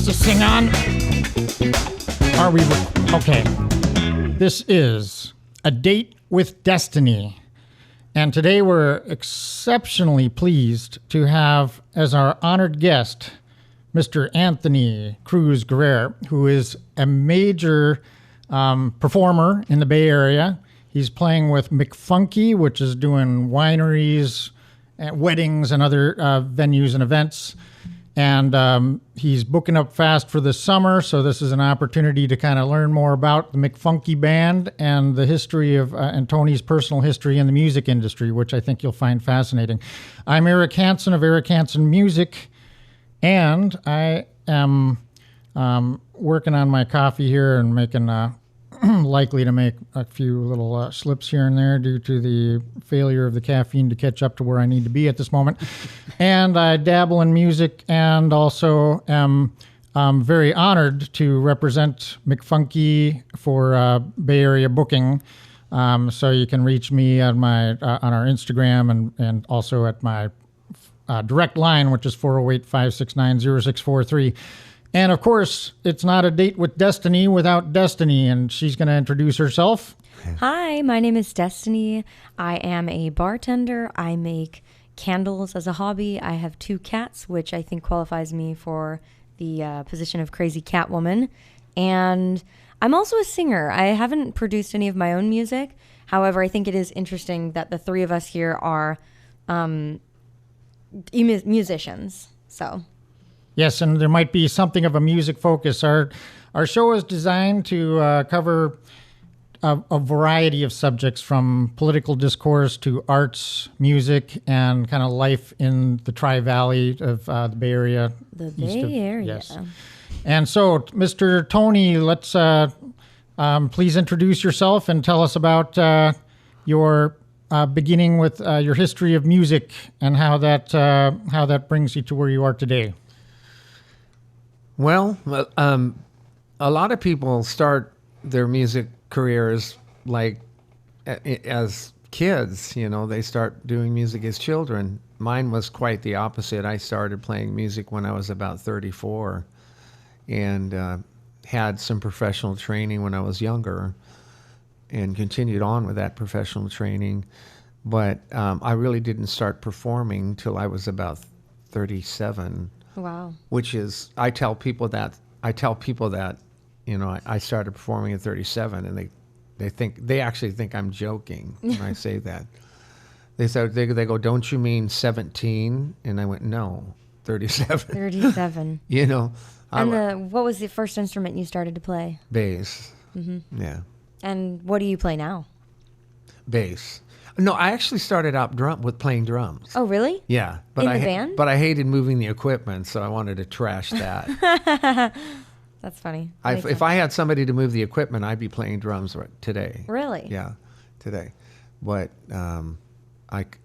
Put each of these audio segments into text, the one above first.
this thing on? Are we... Okay. This is A Date with Destinee. And today we're exceptionally pleased to have as our honored guest Mr. Anthony Cruz Guerra, who is a major performer in the Bay Area. He's playing with McFunky, which is doing wineries, weddings, and other venues and events. And he's booking up fast for the summer, so this is an opportunity to kind of learn more about the McFunky band and the history of and Tony's personal history in the music industry, which I think you'll find fascinating. I'm Eric Hanson of EricHansonMusic, and I am working on my coffee here and making likely to make a few little slips here and there due to the failure of the caffeine to catch up to where I need to be at this moment. And I dabble in music and also am very honored to represent McFunky for Bay Area booking. So you can reach me on my on our Instagram and also at my direct line, which is 408-569-0643. And, of course, it's not a date with Destinee without Destinee, and she's going to introduce herself. Hi, my name is Destinee. I am a bartender. I make candles as a hobby. I have 2 cats, which I think qualifies me for the position of crazy cat woman. And I'm also a singer. I haven't produced any of my own music. However, I think it is interesting that the 3 of us here are musicians, so... Yes, and there might be something of a music focus. Our show is designed to cover a variety of subjects, from political discourse to arts, music, and kind of life in the Tri-Valley of the Bay Area. The Bay Area. Yes. And so, Mr. Tony, let's please introduce yourself and tell us about your beginning with your history of music and how that brings you to where you are today. Well, a lot of people start their music careers like as kids, you know, they start doing music as children. Mine was quite the opposite. I started playing music when I was about 34 and had some professional training when I was younger and continued on with that professional training. But I really didn't start performing till I was about 37. Wow. Which is, I tell people that, you know, I started performing at 37, and they actually think I'm joking when I say that. They go, "Don't you mean 17?" And I went, "No, 37." 37. You know. And what was the first instrument you started to play? Bass. Mm-hmm. Yeah. And what do you play now? Bass. No, I actually started out with playing drums. Oh, really? Yeah. But in the band? But I hated moving the equipment, so I wanted to trash that. That's funny. If I had somebody to move the equipment, I'd be playing drums today. Really? Yeah, today. But I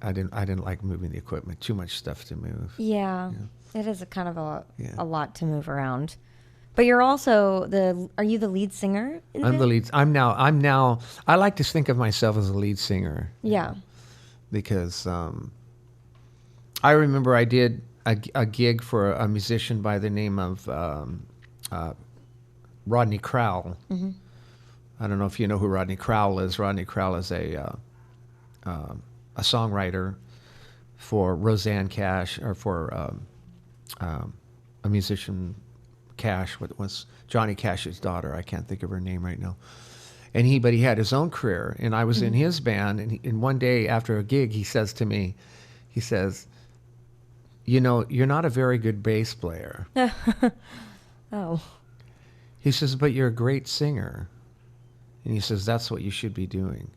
didn't like moving the equipment. Too much stuff to move. Yeah. It is a kind of a lot to move around. But you're also are you the lead singer in the band? The lead. I'm now, I like to think of myself as a lead singer. Yeah. Because I remember I did a gig for a musician by the name of Rodney Crowell. Mm-hmm. I don't know if you know who Rodney Crowell is. Rodney Crowell is a songwriter for Roseanne Cash, or for a musician, Cash, what was Johnny Cash's daughter. I can't think of her name right now. But he had his own career, and I was in his band. And one day after a gig, he says to me, he says, "You know, you're not a very good bass player." Oh. He says, "But you're a great singer." And he says, "That's what you should be doing."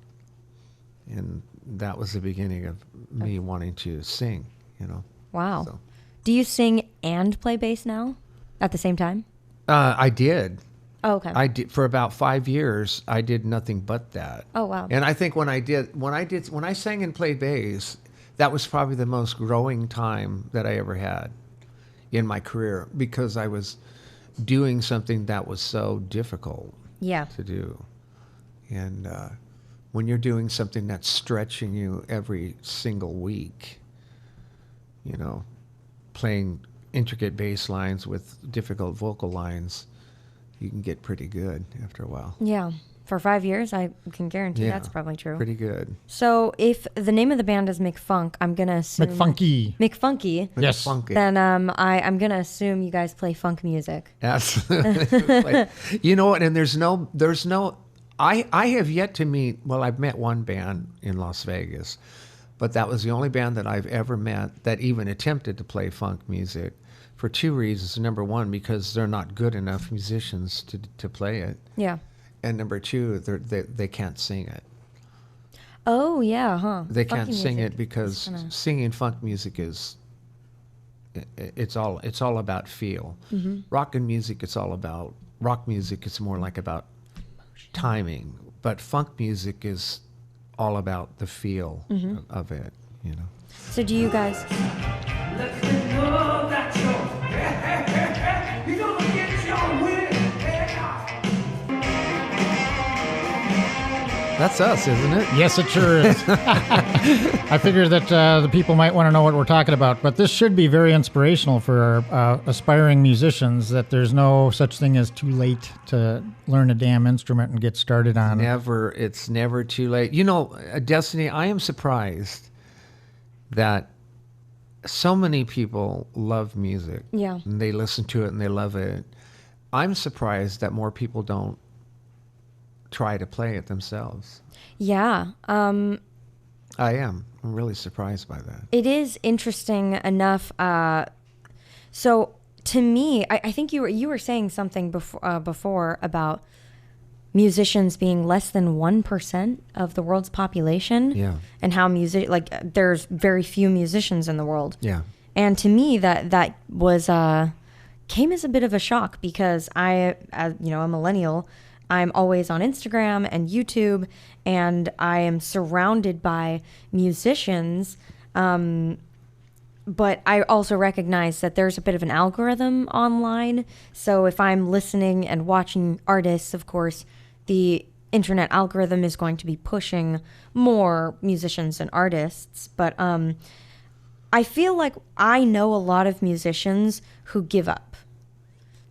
And that was the beginning of me wanting to sing, you know. Wow. So. Do you sing and play bass now at the same time? I did. Oh, okay. I did for about 5 years. I did nothing but that. Oh, wow. And I think when I sang and played bass, that was probably the most growing time that I ever had in my career, because I was doing something that was so difficult to do. And when you're doing something that's stretching you every single week, you know, playing intricate bass lines with difficult vocal lines, you can get pretty good after a while. Yeah. For 5 years, I can guarantee Yeah, that's probably true. Pretty good. So if the name of the band is McFunk, I'm going to assume... McFunky. McFunky. Yes. Funky. Then I'm going to assume you guys play funk music. Absolutely. You know what? And there's no. I have yet to meet. Well, I've met one band in Las Vegas, but that was the only band that I've ever met that even attempted to play funk music, for two reasons. Number one, because they're not good enough musicians to play it. Yeah. And number two, they can't sing it. Oh, yeah, huh. They Funky can't sing music it because is kinda- singing funk music is it's all about feel. Mm-hmm. Rock music, it's more like about timing, but funk music is all about the feel Mm-hmm. of it. You know. So do you guys... Let me know that you're gonna get your win. That's us, isn't it? Yes, it sure is. I figured that the people might want to know what we're talking about, but this should be very inspirational for our aspiring musicians, that there's no such thing as too late to learn a damn instrument and get started on it. It's never too late. You know, Destinee, I am surprised that so many people love music. Yeah. And they listen to it and they love it. I'm surprised that more people don't try to play it themselves. Yeah. I am. I'm really surprised by that. It is interesting enough. So to me, I think you were saying something before about musicians being less than 1% of the world's population. Yeah. And how there's very few musicians in the world. Yeah. And to me, that was came as a bit of a shock, because I, as you know, a millennial. I'm always on Instagram and YouTube, and I am surrounded by musicians. But I also recognize that there's a bit of an algorithm online. So if I'm listening and watching artists, of course, the internet algorithm is going to be pushing more musicians and artists. But I feel like I know a lot of musicians who give up.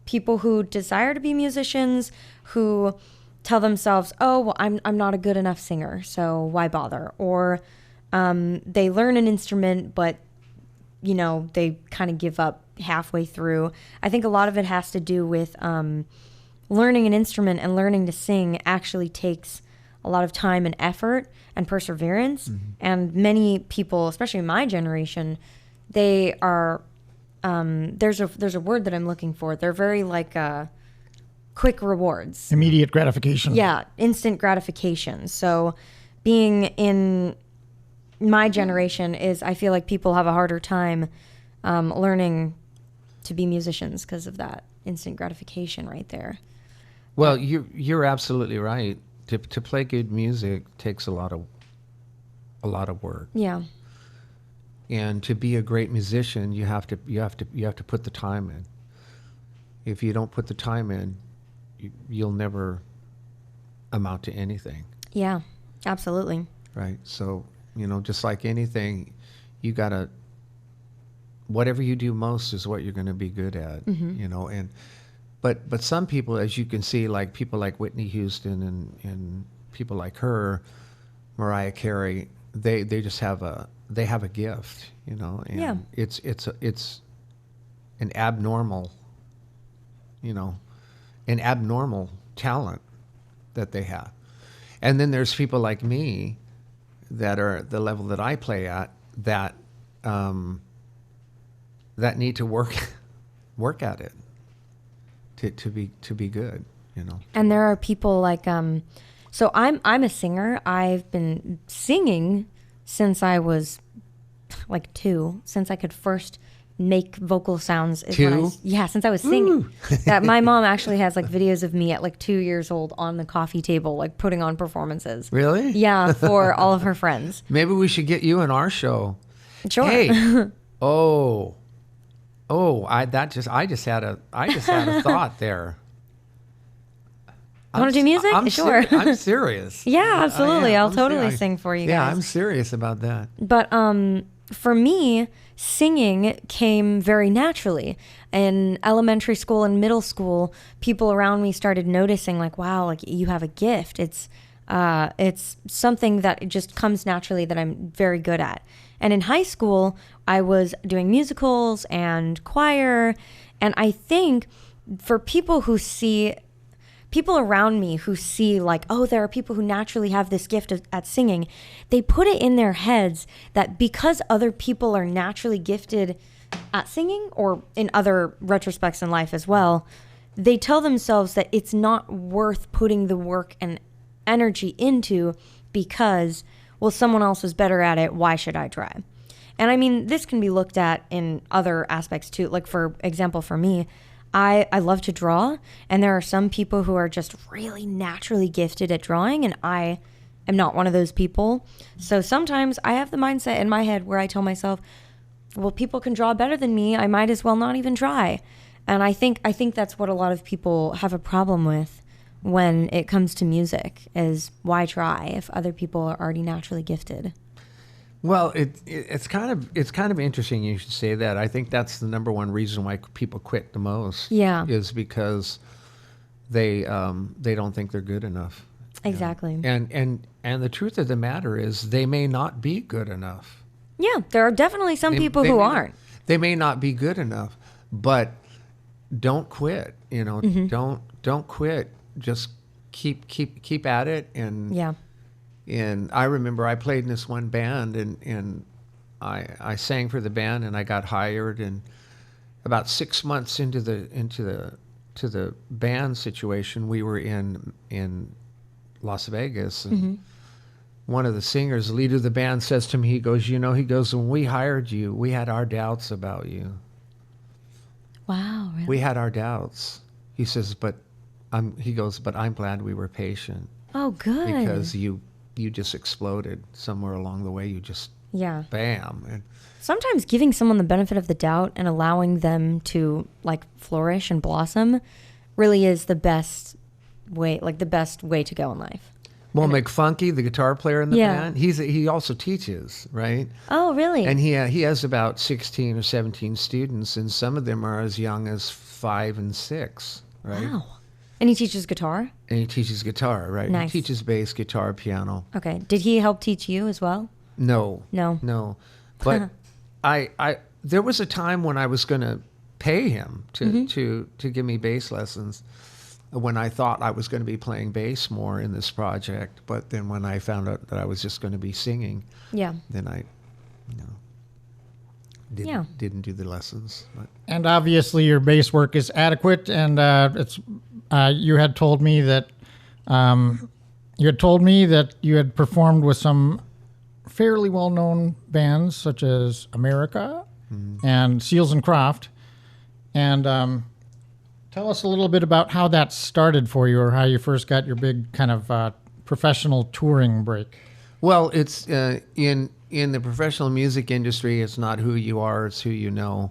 People who desire to be musicians, who tell themselves, oh, well, I'm not a good enough singer, so why bother? Or they learn an instrument, but, you know, they kind of give up halfway through. I think a lot of it has to do with learning an instrument and learning to sing actually takes a lot of time and effort and perseverance. Mm-hmm. And many people, especially my generation, they are... there's a word that I'm looking for. They're very quick rewards. Immediate gratification. Yeah, instant gratification. So being in my generation I feel like people have a harder time learning to be musicians because of that instant gratification right there. Well, you're absolutely right. To play good music takes a lot of work. Yeah. And to be a great musician, you have to put the time in. If you don't put the time in, you'll never amount to anything. Yeah, absolutely. Right. So, you know, just like anything, you gotta, whatever you do most is what you're going to be good at. Mm-hmm. You know, but some people, as you can see, like people like Whitney Houston and people like her, Mariah Carey, they just have a gift, you know, and yeah. it's an abnormal, you know, an abnormal talent that they have. And then there's people like me that are the level that I play at that need to work at it to be good, you know. And there are people like so I'm a singer. I've been singing since I was like 2, since I could first make vocal sounds. Since I was singing. That my mom actually has like videos of me at like 2 years old on the coffee table, like putting on performances. Really? Yeah, for all of her friends. Maybe we should get you in our show. Sure. Hey. I just had a thought there. Want to do music? Sure. I'm serious. Yeah, absolutely. I'll totally serious. sing for you guys. Yeah, I'm serious about that. But for me, singing came very naturally. In elementary school and middle school, people around me started noticing, like, wow, like you have a gift. It's something that just comes naturally that I'm very good at. And in high school, I was doing musicals and choir. And I think for people around me who see like, oh, there are people who naturally have this gift at singing, they put it in their heads that because other people are naturally gifted at singing, or in other retrospects in life as well, they tell themselves that it's not worth putting the work and energy into because, well, someone else is better at it. Why should I try? And I mean, this can be looked at in other aspects too. Like, for example, for me, I love to draw, and there are some people who are just really naturally gifted at drawing, and I am not one of those people. So sometimes I have the mindset in my head where I tell myself, well, people can draw better than me. I might as well not even try. And I think that's what a lot of people have a problem with when it comes to music, is why try if other people are already naturally gifted? Well, it's kind of interesting you should say that. I think that's the number one reason why people quit the most. Yeah. Is because they don't think they're good enough. Exactly. And the truth of the matter is they may not be good enough. Yeah, there are definitely some people who aren't. They may not be good enough, but don't quit. Don't quit. Just keep at it. And Yeah. And I remember I played in this one band, and I sang for the band, and I got hired. And about 6 months into the band situation, we were in Las Vegas, and one of the singers, the leader of the band, says to me, he goes, when we hired you, we had our doubts about you. Wow, really? We had our doubts. He says, but I'm glad we were patient. Oh, good. Because you just exploded somewhere along the way. You just, bam. And sometimes giving someone the benefit of the doubt and allowing them to like flourish and blossom really is the best way to go in life. Well, McFunky, the guitar player in the band, he also teaches, right? Oh, really? And he has about 16 or 17 students, and some of them are as young as 5 and 6, right? Wow. And he teaches guitar? And he teaches guitar, right? Nice. He teaches bass, guitar, piano. Okay. Did he help teach you as well? No. But there was a time when I was going to pay him to give me bass lessons, when I thought I was going to be playing bass more in this project. But then when I found out that I was just going to be singing, then I didn't do the lessons. But. And obviously your bass work is adequate, and you had told me that you had performed with some fairly well-known bands such as America and Seals and Croft. And tell us a little bit about how that started for you, or how you first got your big kind of professional touring break. Well, it's in the professional music industry, it's not who you are, it's who you know.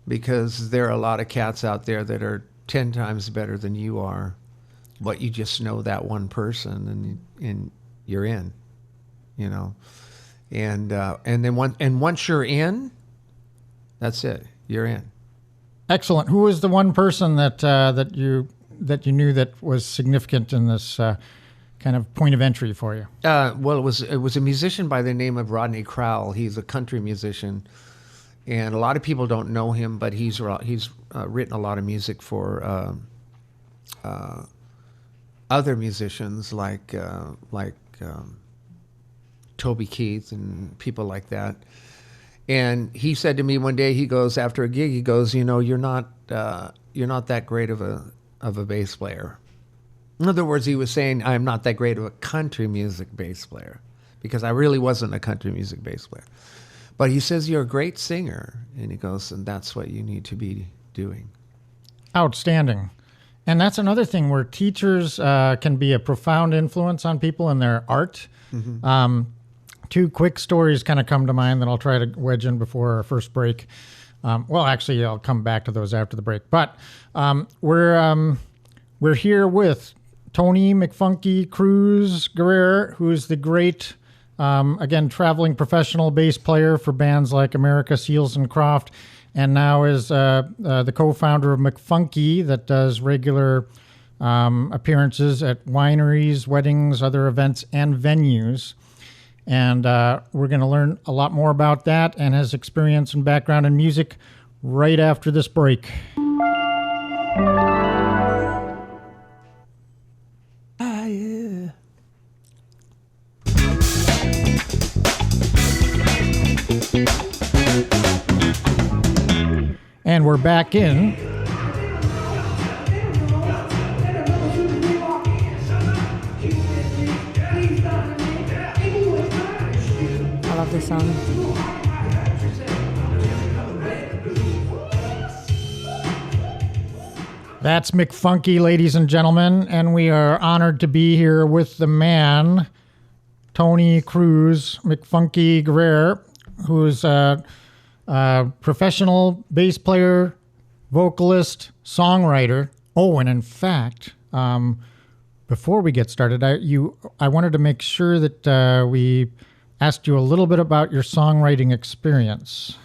Because there are a lot of cats out there that are 10 times better than you are, but you just know that one person, and you're in, and then once you're in, that's it, you're in. Excellent. Who was the one person that you knew that was significant in this kind of point of entry for you? Well, it was a musician by the name of Rodney Crowell. He's a country musician. And a lot of people don't know him, but he's written a lot of music for other musicians like Toby Keith and people like that. And he said to me one day, he goes, after a gig, he goes, you're not that great of a bass player. In other words, he was saying, I'm not that great of a country music bass player, because I really wasn't a country music bass player. But he says, you're a great singer. And he goes, and that's what you need to be doing. Outstanding. And that's another thing where teachers can be a profound influence on people in their art. Two quick stories kind of come to mind that I'll try to wedge in before our first break. Well, actually, I'll come back to those after the break. But we're here with Tony McFunky Cruz Guerra, who's the great Again, traveling professional bass player for bands like America, Seals and Croft, and now is the co-founder of McFunky that does regular appearances at wineries, weddings, other events, and venues. And we're going to learn a lot more about that and his experience and background in music right after this break. Yeah. And we're back in. I love this song. That's McFunky, ladies and gentlemen, and we are honored to be here with the man, Tony Cruz McFunky Guerra, who's a professional bass player, vocalist, songwriter. Oh, and in fact, before we get started, I wanted to make sure that we asked you a little bit about your songwriting experience.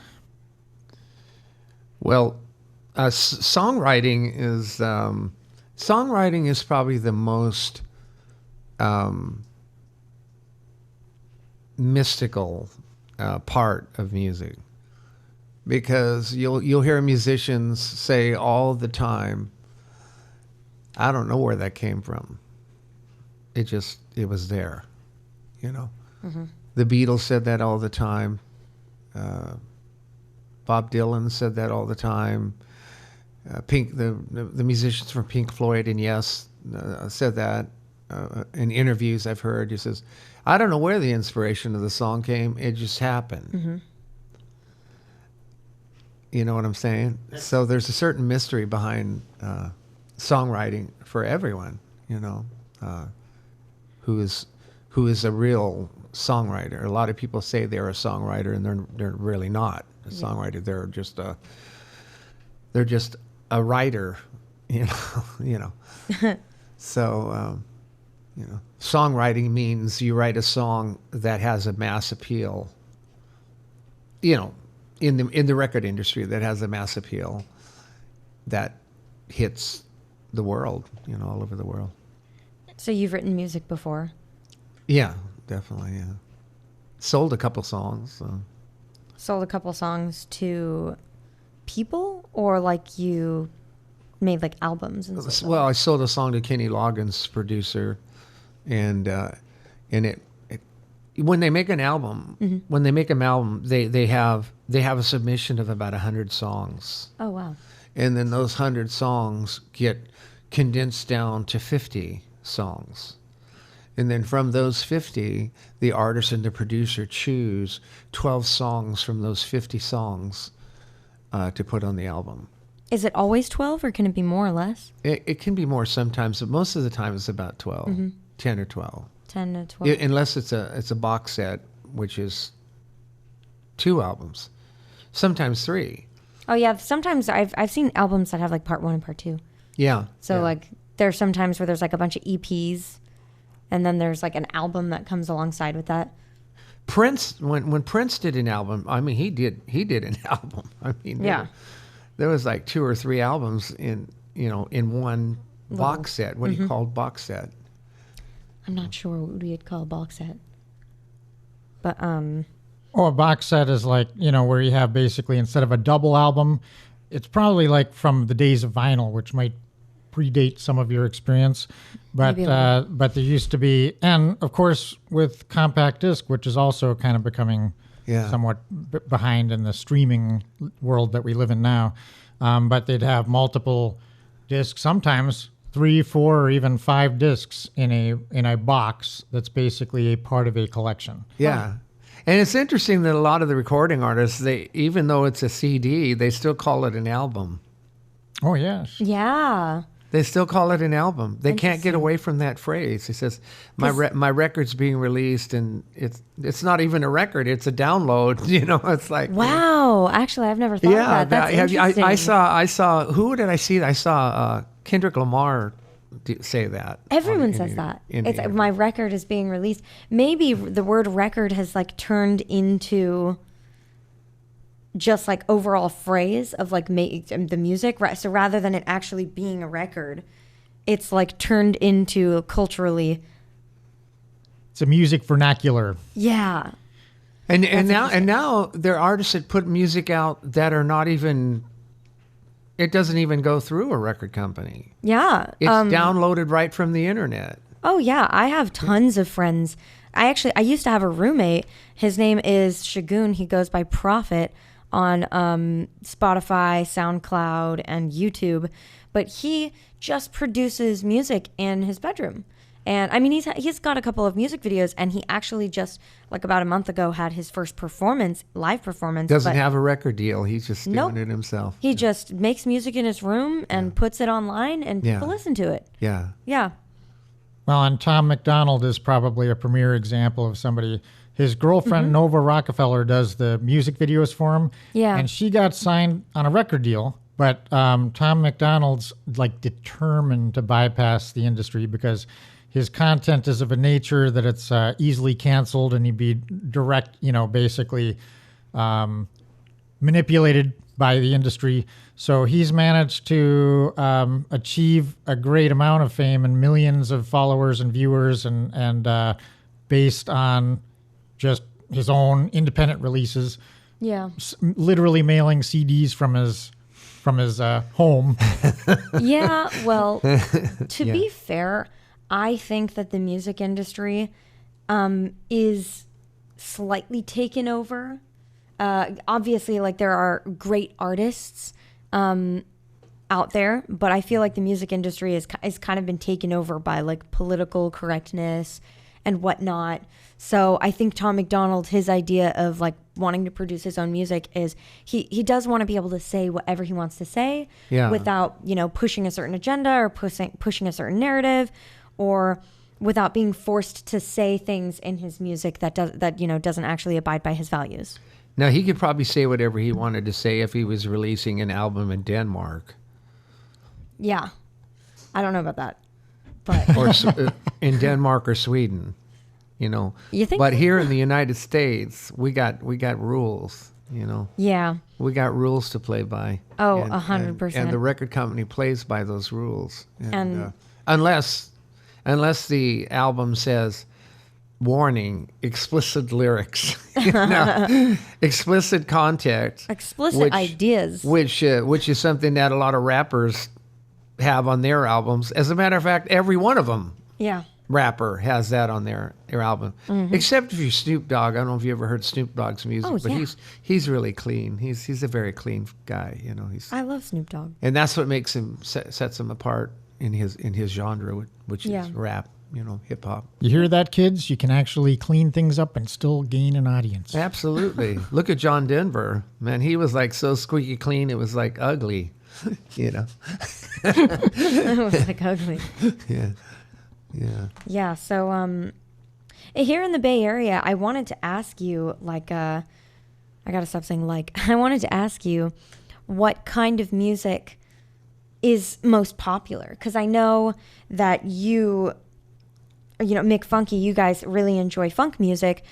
Well, songwriting is probably the most mystical part of music, because you'll hear musicians say all the time, "I don't know where that came from. It was there," you know. Mm-hmm. The Beatles said that all the time. Bob Dylan said that all the time. The musicians from Pink Floyd and Yes said that in interviews I've heard. He says, "I don't know where the inspiration of the song came. It just happened." Mm-hmm. You know what I'm saying? So there's a certain mystery behind songwriting for everyone, you know, who is a real songwriter. A lot of people say they're a songwriter, and they're really not a songwriter. They're just a writer, you know. So, songwriting means you write a song that has a mass appeal, you know, in the record industry, that has a mass appeal that hits the world, you know, all over the world. So you've written music before? Yeah, definitely, yeah. Sold a couple songs. So. Sold a couple songs to people, or like you made like albums and stuff? Well, I sold a song to Kenny Loggins' producer, and it when they make an album, they have a submission of about 100 songs. Oh wow! And then those 100 songs get condensed down to 50 songs. And then from those 50, the artist and the producer choose 12 songs from those 50 songs to put on the album. Is it always 12, or can it be more or less? It can be more sometimes, but most of the time it's about 12, 10 or 12. 10 to 12. Unless it's a box set, which is 2 albums, sometimes 3. Oh yeah, sometimes I've seen albums that have like part 1 and part 2. Yeah. So like there's sometimes where there's like a bunch of EPs, and then there's like an album that comes alongside with that. Prince, when Prince did an album, I mean he did an album. I mean there was like 2 or 3 albums in one box set. What he called box set. I'm not sure what we'd call a box set, but Oh, a box set is like, where you have basically, instead of a double album, it's probably like from the days of vinyl, which might predate some of your experience. But there used to be, and of course with compact disc, which is also kind of becoming somewhat behind in the streaming world that we live in now. But they'd have multiple discs, sometimes 3, 4, or even 5 discs in a box that's basically a part of a collection. Yeah. And it's interesting that a lot of the recording artists, even though it's a CD, they still call it an album. Oh, yes. yeah. They still call it an album. They can't get away from that phrase. He says, my record's being released, and it's not even a record, it's a download. It's like, wow. Actually, I've never thought of that. That's interesting. I saw, who did I see? I saw Kendrick Lamar say that. Everyone says that. It's like, my record is being released. Maybe the word record has like turned into just like overall phrase of like the music. So rather than it actually being a record, it's like turned into culturally. It's a music vernacular. Yeah. And now there are artists that put music out that are not even. It doesn't even go through a record company. Yeah. It's downloaded right from the internet. Oh yeah, I have tons of friends. I used to have a roommate. His name is Shagun. He goes by Prophet on Spotify, SoundCloud, and YouTube. But he just produces music in his bedroom. And I mean, he's got a couple of music videos, and he actually just like about a month ago had his first live performance. Doesn't have a record deal. He's just doing it himself. He just makes music in his room and puts it online, and people listen to it. Yeah. Yeah. Well, and Tom McDonald is probably a premier example of somebody. His girlfriend, Nova Rockefeller, does the music videos for him. Yeah. And she got signed on a record deal. But Tom McDonald's like determined to bypass the industry because his content is of a nature that it's easily canceled, and he'd be basically manipulated by the industry. So he's managed to achieve a great amount of fame and millions of followers and viewers, and based on just his own independent releases. Yeah, literally mailing CDs from his home. Yeah, well, to be fair, I think that the music industry is slightly taken over. Obviously, like there are great artists out there, but I feel like the music industry is kind of been taken over by like political correctness and whatnot. So I think Tom McDonald, his idea of like wanting to produce his own music is he does want to be able to say whatever he wants to say without, pushing a certain agenda or pushing a certain narrative, or without being forced to say things in his music that doesn't actually abide by his values. Now, he could probably say whatever he wanted to say if he was releasing an album in Denmark. Yeah. I don't know about that. But or in Denmark or Sweden, You think? But here in the United States, we got rules, Yeah. We got rules to play by. Oh, 100%. And the record company plays by those rules. And unless the album says, warning, explicit lyrics, explicit content, explicit ideas, which is something that a lot of rappers have on their albums. As a matter of fact, every one of them, rapper has that on their album, except if you're Snoop Dogg. I don't know if you ever heard Snoop Dogg's music, but he's really clean. He's a very clean guy. I love Snoop Dogg, and that's what makes him sets him apart in his genre, which is rap. Hip hop. You hear that, kids? You can actually clean things up and still gain an audience. Absolutely. Look at John Denver. Man, he was like so squeaky clean, it was like ugly. It was like ugly. Yeah. So, here in the Bay Area, I wanted to ask you, I gotta stop saying I wanted to ask you what kind of music is most popular, because I know that McFunky, you guys really enjoy funk music,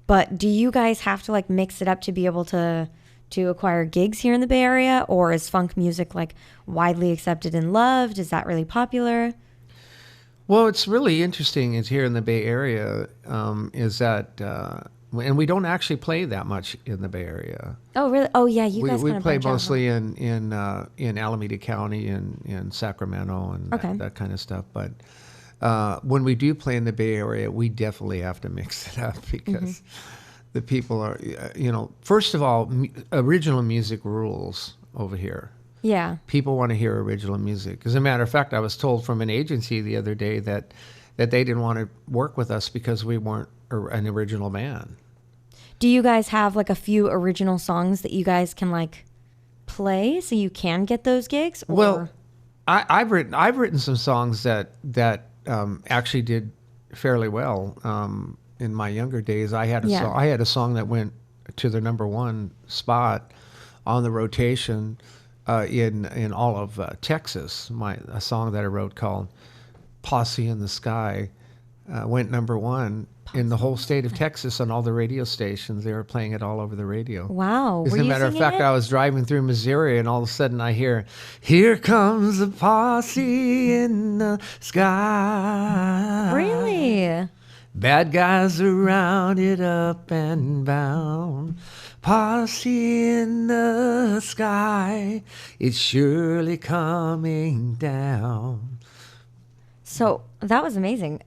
but do you guys have to mix it up to be able to acquire gigs here in the Bay Area, or is funk music widely accepted and loved? Is that really popular? Well, it's really interesting is here in the Bay Area is that, and we don't actually play that much in the Bay Area. Oh, really? Oh, yeah, you guys we play mostly in Alameda County and in Sacramento and that kind of stuff, but when we do play in the Bay Area, we definitely have to mix it up because the people are, first of all, original music rules over here. Yeah. People want to hear original music. As a matter of fact, I was told from an agency the other day that they didn't want to work with us because we weren't an original band. Do you guys have a few original songs that you guys can play so you can get those gigs? Or? Well, I've written some songs that actually did fairly well. In my younger days, I had a song that went to the #1 spot on the rotation in all of Texas. A song that I wrote called Posse in the Sky went number one in the whole state of Texas on all the radio stations. They were playing it all over the radio. Wow. As Were a you matter of singing fact, it? I was driving through Missouri, and all of a sudden I hear, "Here comes the posse in the sky." Really? Bad guys are rounded up and bound. Posse in the sky, it's surely coming down. So that was amazing.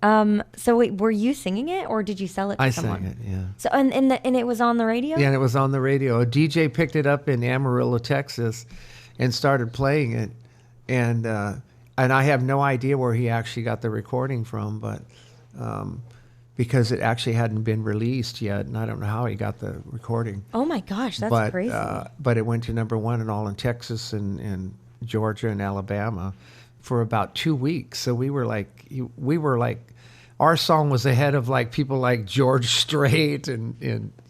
So wait, were you singing it or did you sell it to I someone? sang it, yeah. So and it was on the radio? Yeah, and it was on the radio. A DJ picked it up in Amarillo, Texas, and started playing it. And I have no idea where he actually got the recording from, but because it actually hadn't been released yet, and I don't know how he got the recording. Oh my gosh, that's but, crazy. But it went to number one and all in Texas and Georgia and Alabama for about 2 weeks. So we were like, our song was ahead of like people like George Strait and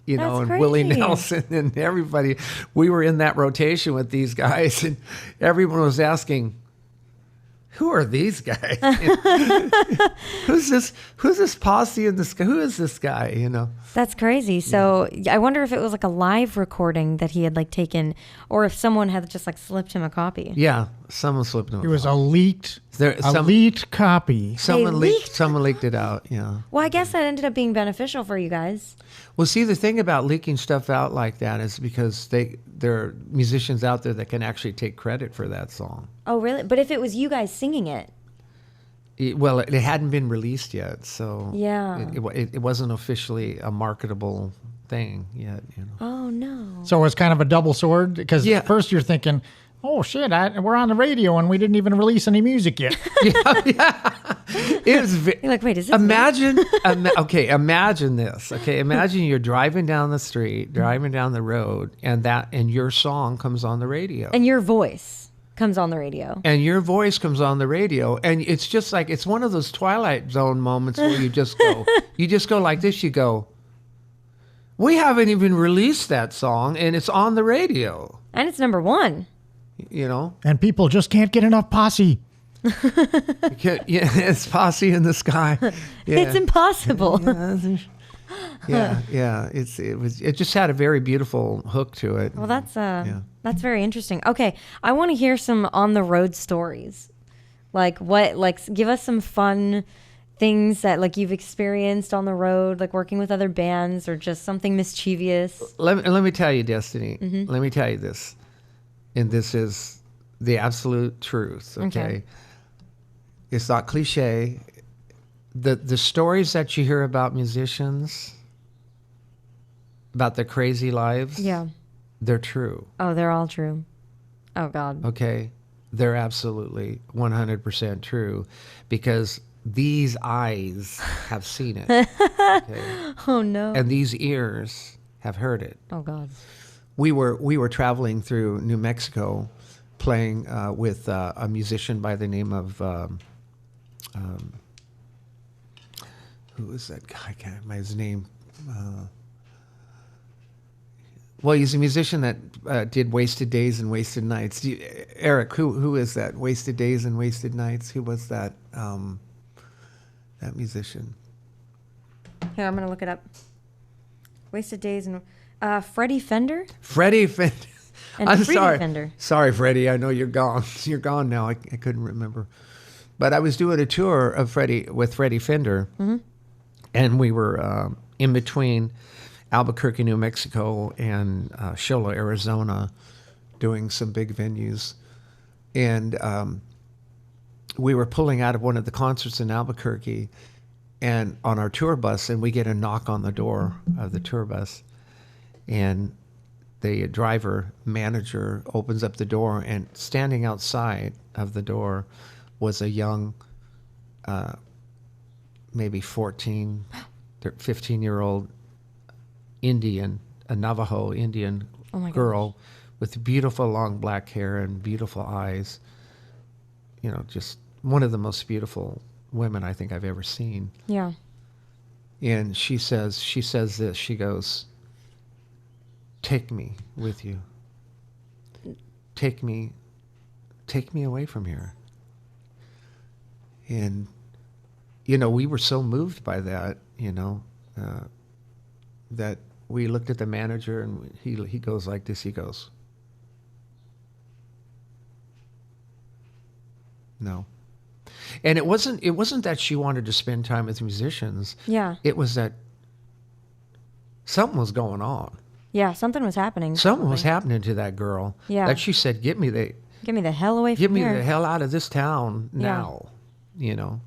you know, That's and Willie crazy. Nelson and everybody. We were in that rotation with these guys, and everyone was asking, who are these guys? Who's this posse in the sky? Who is this guy? You know? That's crazy. So I wonder if it was like a live recording that he had like taken, or if someone had just like slipped him a copy. Yeah, someone slipped him. It was a leaked copy. Someone They leaked it out. Yeah. Well, I guess that ended up being beneficial for you guys. Well, see, the thing about leaking stuff out like that is because there are musicians out there that can actually take credit for that song. Oh, really? But if it was you guys singing it. It hadn't been released yet, so Yeah. it wasn't officially a marketable thing yet. You know. Oh, no. So it's kind of a double sword because Yeah. at first you're thinking, oh shit, we're on the radio and we didn't even release any music yet. It was. You're like, wait, is this me? Imagine this. Okay, imagine you're driving down the street, driving down the road, and your song comes on the radio. And your voice comes on the radio. And your voice comes on the radio, and it's just like, it's one of those Twilight Zone moments where you just go like this. You go, we haven't even released that song, and it's on the radio. And it's number one. You know, And people just can't get enough Posse. it's Posse in the Sky. Yeah. It's impossible. Yeah. It just had a very beautiful hook to it. Well, that's very interesting. Okay, I want to hear some on the road stories. Give us some fun things that like you've experienced on the road, like working with other bands or just something mischievous. Let me tell you, Destinee. Mm-hmm. Let me tell you this, and this is the absolute truth. Okay. It's not cliche. The stories that you hear about musicians, about their crazy lives, Yeah. they're true. Oh, they're all true. Oh God. Okay, they're absolutely 100% true, because these eyes have seen it. Okay? Oh no. And these ears have heard it. Oh God. We were traveling through New Mexico, playing with a musician by the name of who is that guy? I can't remember his name. Well, he's a musician that did Wasted Days and Wasted Nights. Eric, who is that? Wasted Days and Wasted Nights. Who was that? That musician. Here, I'm gonna look it up. Wasted Days and Freddie Fender. Freddie Fender. And I'm Freddie sorry. Fender. Sorry, Freddie. I know you're gone. You're gone now. I couldn't remember. But I was doing a tour of with Freddie Fender, and we were in between Albuquerque, New Mexico, and Shola, Arizona, doing some big venues. And we were pulling out of one of the concerts in Albuquerque, and on our tour bus, and we get a knock on the door of the tour bus, and the manager opens up the door, and standing outside of the door was a young, maybe 14, 15-year-old Indian, a Navajo Indian girl with beautiful long black hair and beautiful eyes. You know, just one of the most beautiful women I think I've ever seen. Yeah. And she says this, she goes, "Take me with you. Take me away from here." And we were so moved by that, that we looked at the manager and he goes like this. He goes, no. And it wasn't that she wanted to spend time with musicians. Yeah. It was that something was going on. Yeah, something was happening. Something was happening to that girl. Yeah. That she said, get me the hell away from here. the hell out of this town now.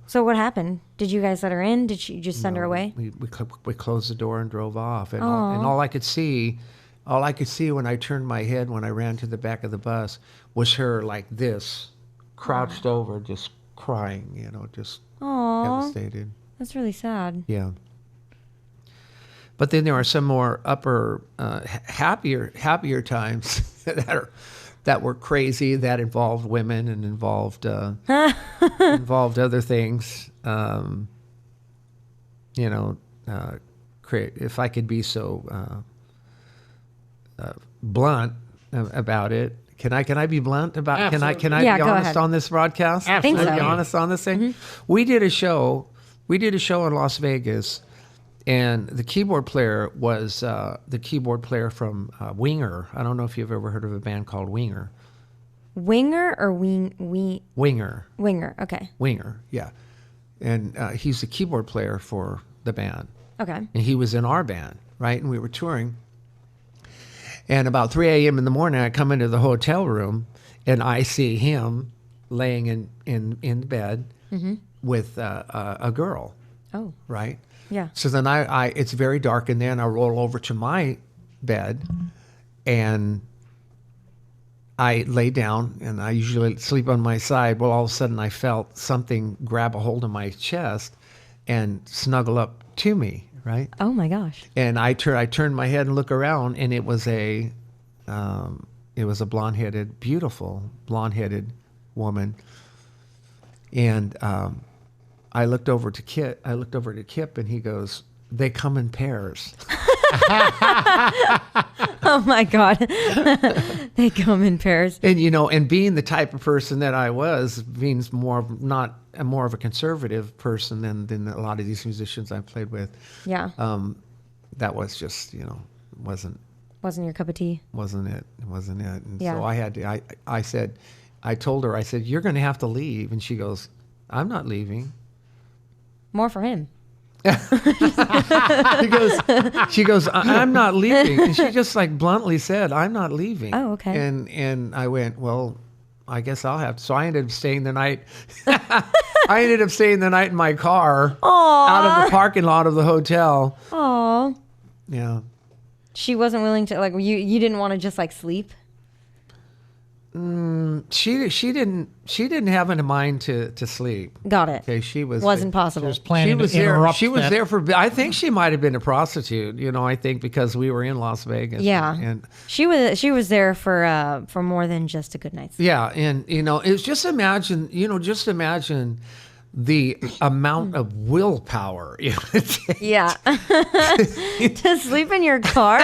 So what happened? Did you guys let her in? Did you just send her away? We closed the door and drove off. And all I could see when I turned my head when I ran to the back of the bus was her like this, crouched over, just crying, just devastated. That's really sad. Yeah. But then there are some more upper, happier times that were crazy, that involved women and involved other things. If I could be so blunt about it, can I be blunt about? Absolutely. Can I be honest on this broadcast? Absolutely. Can I be honest on this thing? Mm-hmm. We did a show in Las Vegas. And the keyboard player was the keyboard player from Winger. I don't know if you've ever heard of a band called Winger. Winger or Winger. Winger, okay. Winger, yeah. And he's the keyboard player for the band. Okay. And he was in our band, right? And we were touring. And about 3 a.m. in the morning, I come into the hotel room, and I see him laying in bed with a girl, Oh. right? Yeah. So then it's very dark in there, and I roll over to my bed, and I lay down, and I usually sleep on my side. Well, all of a sudden, I felt something grab a hold of my chest and snuggle up to me, right? Oh my gosh. And I turned my head and look around, and it was a blonde-headed, beautiful blonde-headed woman, and I looked over to Kip, and he goes, "They come in pairs." Oh my God. They come in pairs. And and being the type of person that I was, means more of a conservative person than a lot of these musicians I played with. Yeah. That was just wasn't Wasn't your cup of tea. Wasn't it? And Yeah. so I had to. I told her, I said, "You're going to have to leave," and she goes, "I'm not leaving." More for him. She goes, "I'm not leaving," and she just like bluntly said, "I'm not leaving." Oh, okay. And I went, "Well, I guess I'll have to." So I ended up staying the night. I ended up staying the night in my car out of the parking lot of the hotel. Aw. Yeah. She wasn't willing to, like, you didn't want to just like sleep? She didn't have in mind to sleep. Got it. Okay, she Wasn't possible. She was planning to there. interrupt She was that. there for. I think she might have been a prostitute. I think because we were in Las Vegas. Yeah. And She was there for more than just a good night's sleep. yeah, and it's just imagine. The amount of willpower it would take. Yeah. To sleep in your car?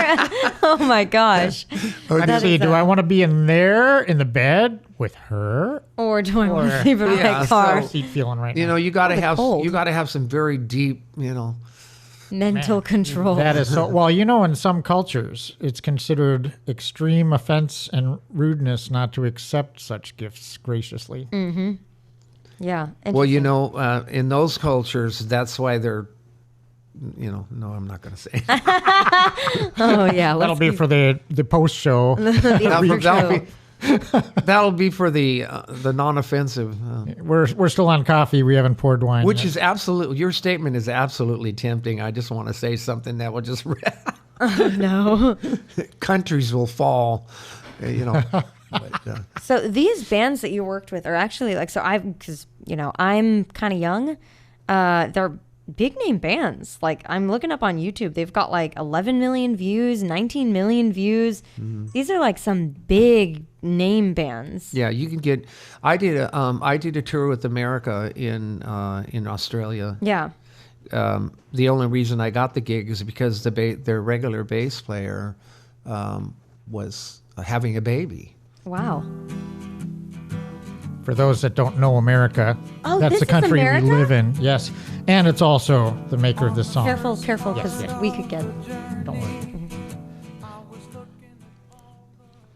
Oh my gosh. Let's see, do I want to be in the bed with her? Or do I want to sleep in Yeah, my car? so- Seat feeling right now. You got to have cold. some very deep. Mental control. That is so. Well, in some cultures, it's considered extreme offense and rudeness not to accept such gifts graciously. Yeah. Well, in those cultures, that's why they're. No, I'm not going to say. Oh yeah. That'll be for the post show. That'll be for the non-offensive. We're still on coffee. We haven't poured wine. Which yet. is absolutely, your statement is absolutely tempting. I just want to say something that will just, No. countries will fall, But, So these bands that you worked with are actually because I'm kind of young. They're big name bands. Like I'm looking up on YouTube, they've got like 11 million views, 19 million views. These are like some big name bands. yeah, you can get. I did a tour with America in Australia. Yeah. The only reason I got the gig is because their regular bass player was having a baby. Wow. For those that don't know America, Oh, that's this the is country America? we live in. Yes. And it's also the maker of this song. Careful, Yes, because yes. we could get. Don't worry.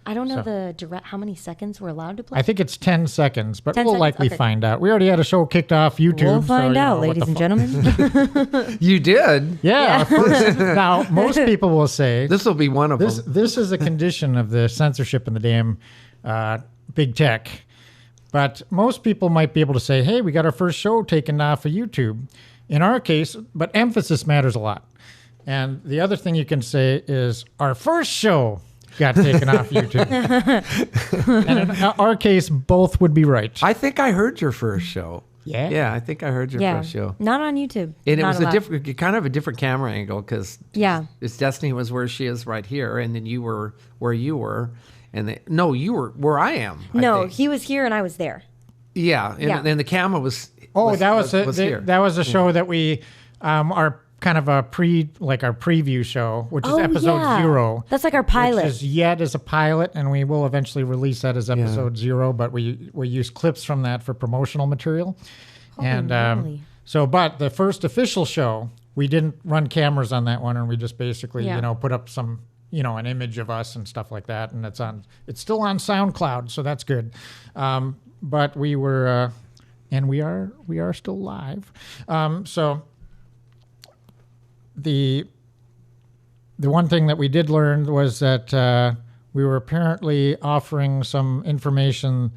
I don't know So- the direct how many seconds we're allowed to play. I think it's 10 seconds, but 10 we'll seconds? likely Okay. find out. We already had a show kicked off YouTube. We'll so, find you out, know, what ladies the and gentlemen. You did. Yeah. First, now, most people will say This will be one of them. this is a condition of the censorship in the damn big tech. But most people might be able to say, hey, we got our first show taken off of YouTube. In our case, but emphasis matters a lot. And the other thing you can say is our first show got taken off YouTube. And in our case, both would be right. I think I heard your first show. Yeah? Yeah, I think I heard your Yeah, first show. not on YouTube. And it Not was allowed. a different, kind of a different camera angle because Yeah. Destinee was where she is right here, and then you were where you were, and no, you were where I am. I No, think. he was here and I was there. Yeah, and Yeah. then the camera was. Oh, that was here. that was a show that we are kind of a our preview show, which is Oh, episode yeah. 0. That's like our pilot. Which is yet as a pilot, and we will eventually release that as episode 0. But we use clips from that for promotional material. And moly. but the first official show, we didn't run cameras on that one, and we just basically Yeah. put up some an image of us and stuff like that, and it's still on SoundCloud, so that's good. But we were and we are still live. So the one thing that we did learn was that we were apparently offering some information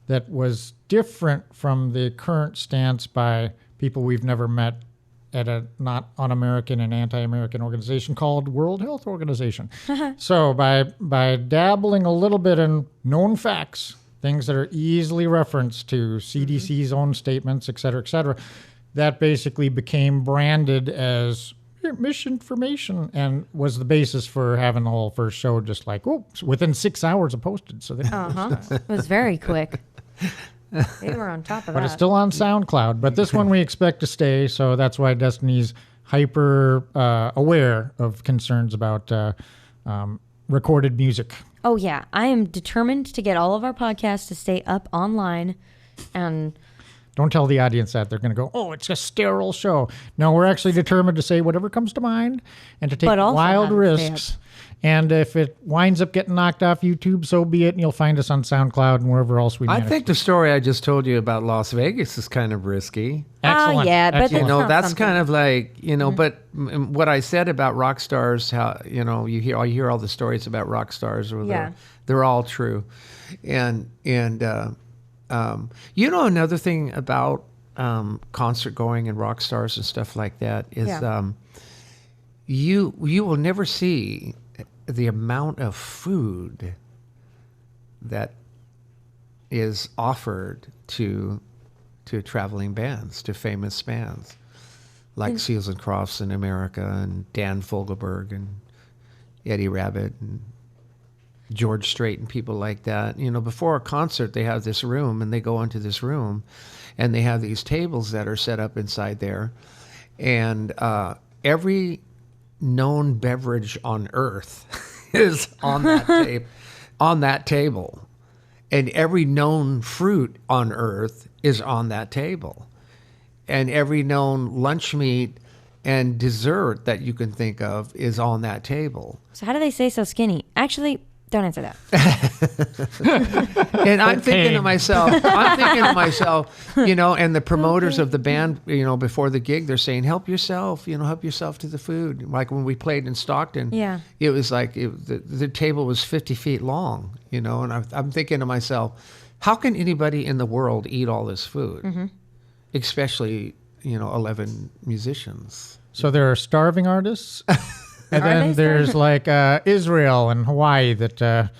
that was different from the current stance by people we've never met at a not un-American and anti-American organization called World Health Organization. So by dabbling a little bit in known facts, things that are easily referenced to CDC's own statements, et cetera, that basically became branded as misinformation and was the basis for having the whole first show just like, within 6 hours of posted. So It was very quick. They were on top of But that. it's still on SoundCloud. But this one we expect to stay, so that's why Destinee's hyper aware of concerns about recorded music. Oh yeah, I am determined to get all of our podcasts to stay up online, and Don't tell the audience that. They're going to go, oh, it's a sterile show. No, we're actually determined to say whatever comes to mind and to take But also wild have it stay risks. And if it winds up getting knocked off YouTube, so be it. And you'll find us on SoundCloud and wherever else we I manage. think the story I just told you about Las Vegas is kind of risky. Excellent. yeah, but Excellent. It's not That's something. kind of like, but what I said about rock stars, how, you hear all the stories about rock stars, or Yeah. they're all true. And another thing about concert going and rock stars and stuff like that is Yeah. you will never see the amount of food that is offered to traveling bands, to famous bands like Seals and Crofts in America, and Dan Fogelberg and Eddie Rabbitt and George Strait and people like that. Before a concert, they have this room, and they go into this room, and they have these tables that are set up inside there, and every known beverage on earth is on that table, and every known fruit on earth is on that table, and every known lunch meat and dessert that you can think of is on that table. So how do they stay so skinny? Actually, don't answer that. And I'm thinking to myself, and the promoters of the band, before the gig, they're saying, help yourself to the food. Like when we played in Stockton, Yeah. it was like the table was 50 feet long, and I'm thinking to myself, how can anybody in the world eat all this food? Mm-hmm. Especially, 11 musicians. So there are starving artists. And Are then they there's like Israel and Hawaii that...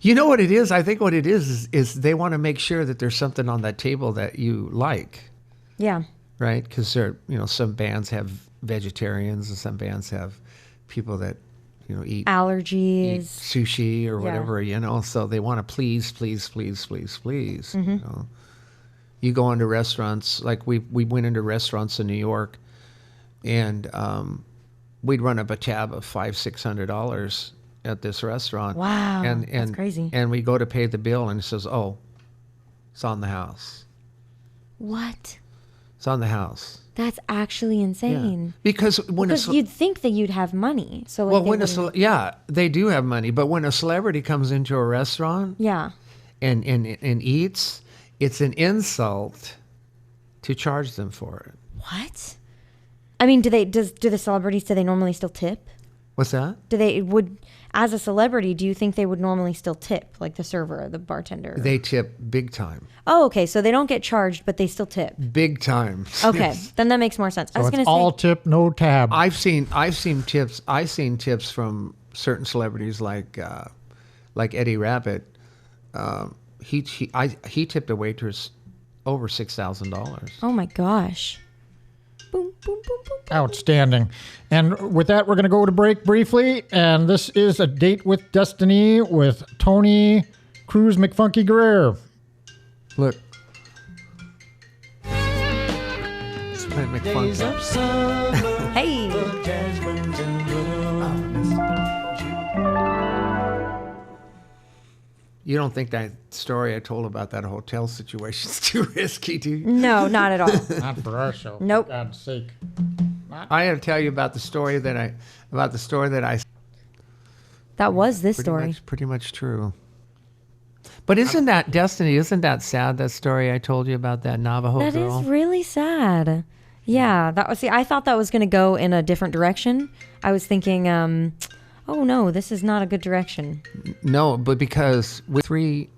You know what it is? I think what it is they want to make sure that there's something on that table that you like. Yeah. Right? Because some bands have vegetarians, and some bands have people that, eat Allergies. sushi or whatever, so they want to please. Mm-hmm. You go into restaurants, like we went into restaurants in New York, and we'd run up a tab of $500-$600 at this restaurant. Wow, and that's crazy. And we go to pay the bill, and it says, "Oh, It's on the house. What? It's on the house. That's actually insane. Because You'd think that you'd have money. So like well, they when wouldn't- they do have money, but when a celebrity comes into a restaurant yeah. and eats, it's an insult to charge them for it. What? I mean, do the celebrities, do they normally still tip? What's that? As a celebrity, do you think they would normally still tip, like the server or the bartender? They tip big time. Oh, okay. So they don't get charged, but they still tip. Big time. Okay, then that makes more sense. I So was it's going to all say, tip, no tab. I've seen tips. I've seen tips from certain celebrities like Eddie Rabbit. He tipped a waitress over $6,000. oh my gosh. Boom, boom, boom, boom, boom. Outstanding. And with that, we're going to go to break briefly. And this is A Date with Destinee with Tony Cruz McFunky Guerra. Look. It's playing McFunky. Hey. You don't think that story I told about that hotel situation is too risky, do you? No, not at all. Not for our show. Nope. For God's sake. I had to tell you about the story that I That was this story. pretty much true. But isn't that Destinee? Isn't that sad? That story I told you about that Navajo That girl. is really sad. Yeah, that was. See, I thought that was going to go in a different direction. I was thinking, oh no, this is not a good direction. No, but because with three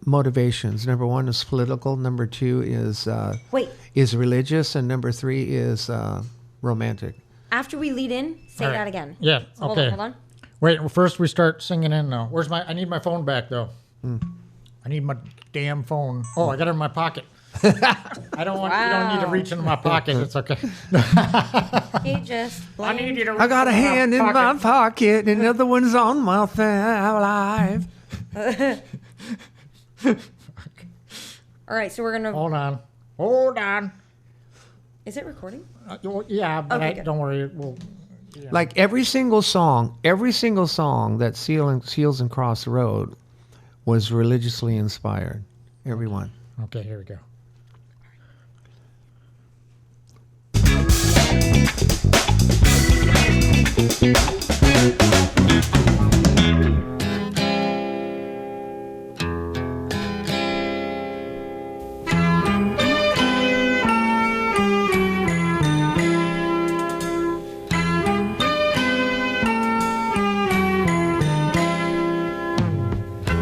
motivations. Number one is political. Number two is Wait, religious, and number three is romantic. after we lead in, say All right. that again. Yeah, So okay. Hold on. Wait, first we start singing in now. I need my phone back, though. I need my damn phone. Oh, I got it in my pocket. I don't want. You don't need to reach into my pocket. It's okay. Hey, just I need you to. I got a reach into hand in my pocket. pocket, and another one's on my live. All right, so we're gonna. Hold on. Is it recording? Well, yeah, but Okay, good. don't worry. We'll. Like every single song that Seals and Croft wrote was religiously inspired. Every one. Okay, here we go.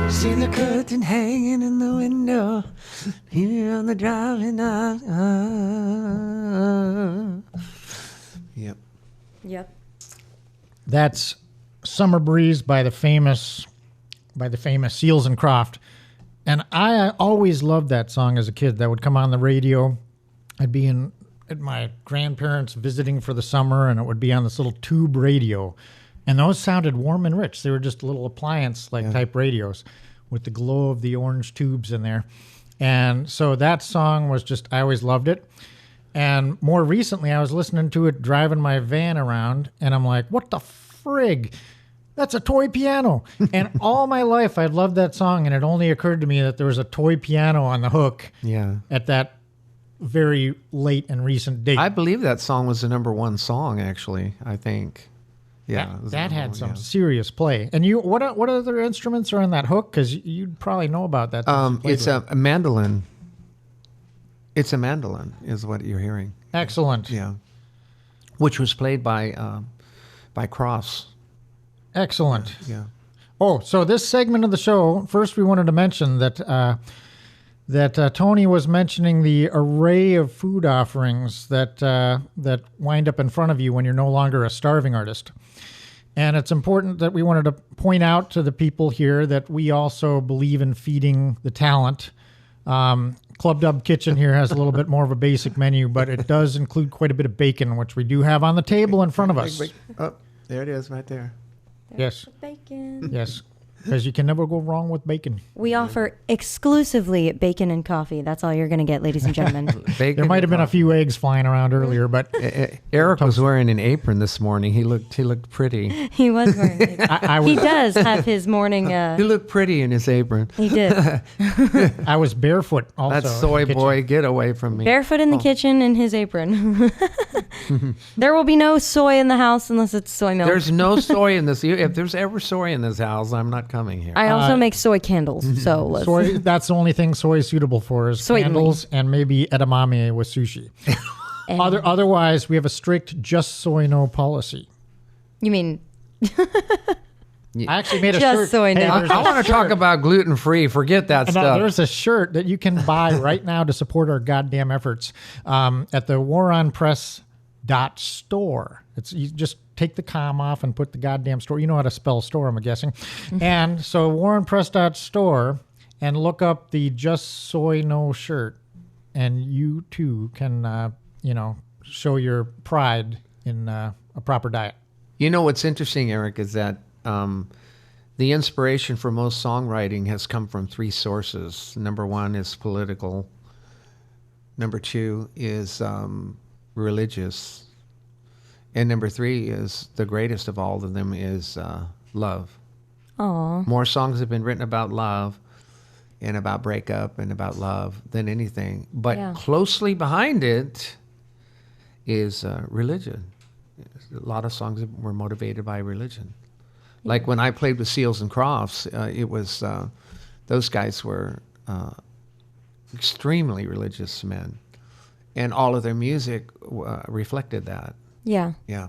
See the curtain hanging in the window, here on the driving up. Yep. Yep. That's "Summer Breeze" by the famous Seals and Croft, and I always loved that song as a kid. That would come on the radio. I'd be at my grandparents visiting for the summer, and it would be on this little tube radio, and those sounded warm and rich. They were just little appliance type radios with the glow of the orange tubes in there, and so that song was just, I always loved it. And more recently, I was listening to it driving my van around, and I'm like, what the frig? That's a toy piano. And all my life, I'd loved that song, and it only occurred to me that there was a toy piano on the hook Yeah. at that very late and recent date. I believe that song was the number one song, actually, I think. Yeah. it was the that number had one, some yeah. serious play. And you, what other instruments are on that hook? Because you'd probably know about that. since you played It's with a mandolin. It's a mandolin, is what you're hearing. Excellent. Yeah. Which was played by Crofts. Excellent. Yeah. Oh, so this segment of the show, first we wanted to mention that Tony was mentioning the array of food offerings that wind up in front of you when you're no longer a starving artist. And it's important that we wanted to point out to the people here that we also believe in feeding the talent. Club Dub Kitchen here has a little bit more of a basic menu, but it does include quite a bit of bacon, which we do have on the table in front of us. Oh, there it is right there. Yes. Bacon. Yes. because you can never go wrong with bacon. We offer exclusively bacon and coffee. That's all you're going to get, ladies and gentlemen. Bacon There might have been a few eggs flying around earlier, but Eric was wearing an apron this morning. He looked pretty. He was wearing it. I He was does have his morning. He looked pretty in his apron. He did. I was barefoot also. That soy in the kitchen. boy, get away from me. Barefoot in the kitchen in his apron. There will be no soy in the house unless it's soy milk. There's no soy in this. If there's ever soy in this house, I'm not coming here. I also make soy candles, so let's. Soy, that's the only thing soy is suitable for is Soy candles and maybe edamame with sushi. And- Otherwise, we have a strict just soy no policy. You mean I actually made a Just shirt. soy no. there's I a want to talk shirt. about gluten free. Forget that And, stuff. there's a shirt that you can buy right now to support our goddamn efforts at the waronpress.store. You just take the com off and put the goddamn store. You know how to spell store, I'm guessing. And so waronpress.store and look up the Just Soy No shirt, and you too can, show your pride in a proper diet. You know what's interesting, Eric, is that the inspiration for most songwriting has come from three sources. Number one is political. Number two is religious. And number three is the greatest of all of them is love. Aw. More songs have been written about love and about breakup and about love than anything. But Yeah. closely behind it is religion. A lot of songs were motivated by religion. Like when I played with Seals and Crofts, it was those guys were extremely religious men, and all of their music reflected that. Yeah. Yeah.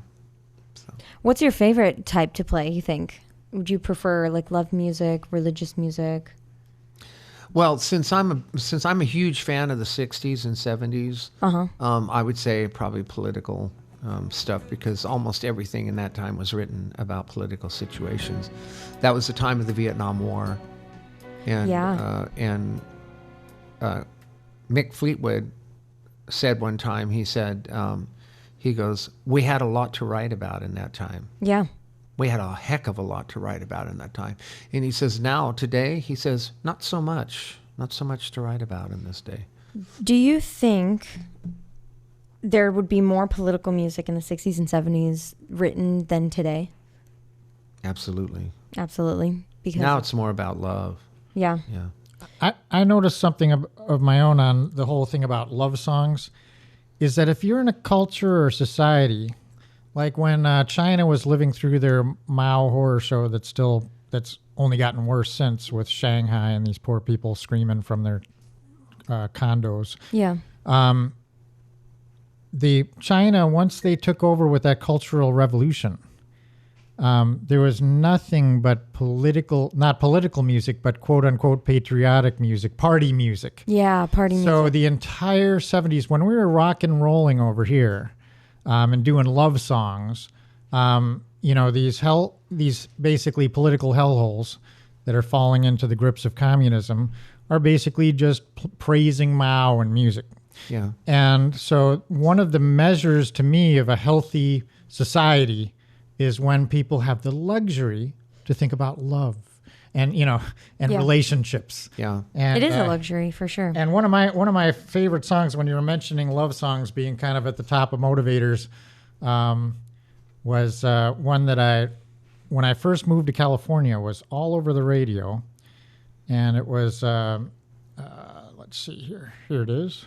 What's your favorite type to play, you think? Would you prefer like love music, religious music? Well, since I'm a huge fan of the '60s and '70s, I would say probably political stuff, because almost everything in that time was written about political situations. That was the time of the Vietnam War, and Mick Fleetwood said one time, he said, he goes, "We had a lot to write about in that time. Yeah. We had a heck of a lot to write about in that time." And he says, now, today, he says, not so much to write about in this day. Do you think there would be more political music in the 60s and 70s written than today? Absolutely. Absolutely. Because Now it's more about love. yeah. Yeah. I noticed something of my own on the whole thing about love songs, is that if you're in a culture or society, like when China was living through their Mao horror show that's only gotten worse since, with Shanghai and these poor people screaming from their condos. Yeah. The China, once they took over with that cultural revolution, there was nothing but not political music, but quote unquote patriotic music, party music. Yeah, party music. So the entire 70s, when we were rock and rolling over here and doing love songs, these basically political hellholes that are falling into the grips of communism are basically just praising Mao and music. Yeah. And so one of the measures to me of a healthy society is when people have the luxury to think about love and Yeah. relationships. Yeah. And, It is a luxury for sure. And one of my favorite songs, when you were mentioning love songs being kind of at the top of motivators, was one that when I first moved to California, was all over the radio, and it was let's see here. Here it is.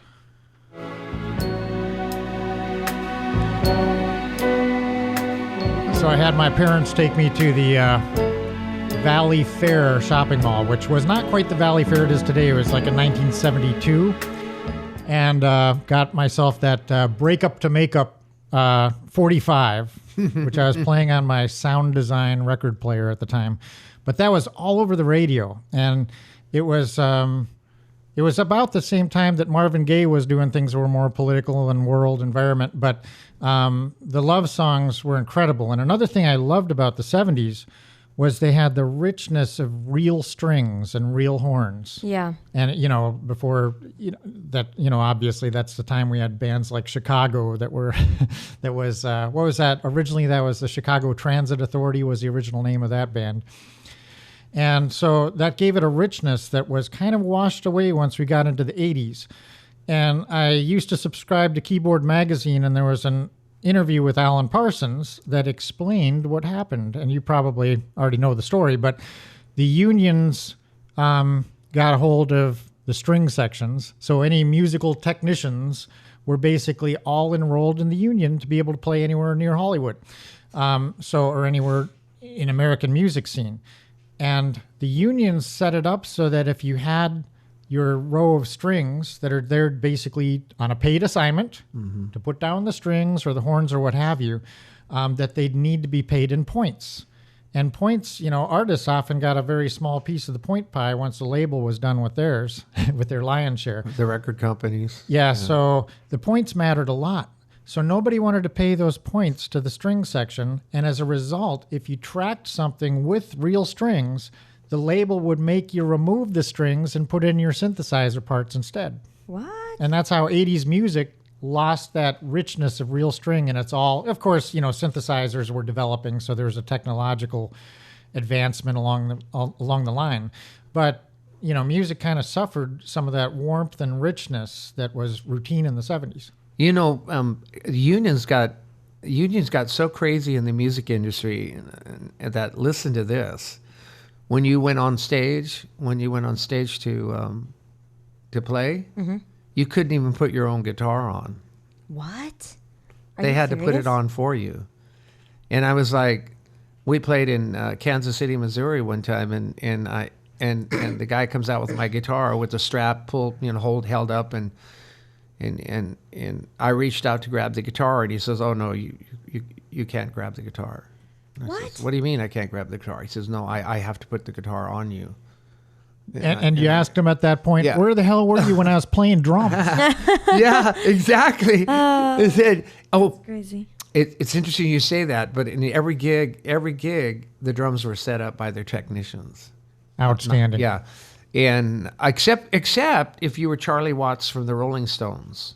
So I had my parents take me to the Valley Fair shopping mall, which was not quite the Valley Fair it is today. It was like in 1972. And got myself that Break Up to Makeup 45, which I was playing on my sound design record player at the time. But that was all over the radio. And it was about the same time that Marvin Gaye was doing things that were more political and world environment. But the love songs were incredible. And another thing I loved about the 70s was they had the richness of real strings and real horns. Yeah. And, before obviously that's the time we had bands like Chicago that were, that was, what was that? Originally, that was the Chicago Transit Authority was the original name of that band. And so that gave it a richness that was kind of washed away once we got into the 80s. And I used to subscribe to Keyboard Magazine, and there was an interview with Alan Parsons that explained what happened. And you probably already know the story, but the unions got a hold of the string sections. So any musical technicians were basically all enrolled in the union to be able to play anywhere near Hollywood, or anywhere in American music scene. And the unions set it up so that if you had your row of strings that are there basically on a paid assignment to put down the strings or the horns or what have you, that they'd need to be paid in points. And points, artists often got a very small piece of the point pie once the label was done with theirs, with their lion's share. The record companies. Yeah, so the points mattered a lot. So nobody wanted to pay those points to the string section. And as a result, if you tracked something with real strings, the label would make you remove the strings and put in your synthesizer parts instead. What? And that's how 80s music lost that richness of real string. And it's all, of course, synthesizers were developing, so there was a technological advancement along the line. But, music kind of suffered some of that warmth and richness that was routine in the 70s. Unions got so crazy in the music industry that, listen to this, when you went on stage to play, you couldn't even put your own guitar on. What? They had to put it on for you. And I was like, we played in Kansas City, Missouri one time, and the guy comes out with my guitar with the strap held up, and I reached out to grab the guitar, and he says, "Oh no, you can't grab the guitar." And I says, "What do you mean I can't grab the guitar?" He says, "No, I have to put the guitar on you." And you asked him at that point, yeah. Where the hell were you when I was playing drums? Yeah, exactly. He said, Crazy. It's interesting you say that, but in every gig, the drums were set up by their technicians. Outstanding. Yeah. And except if you were Charlie Watts from the Rolling Stones.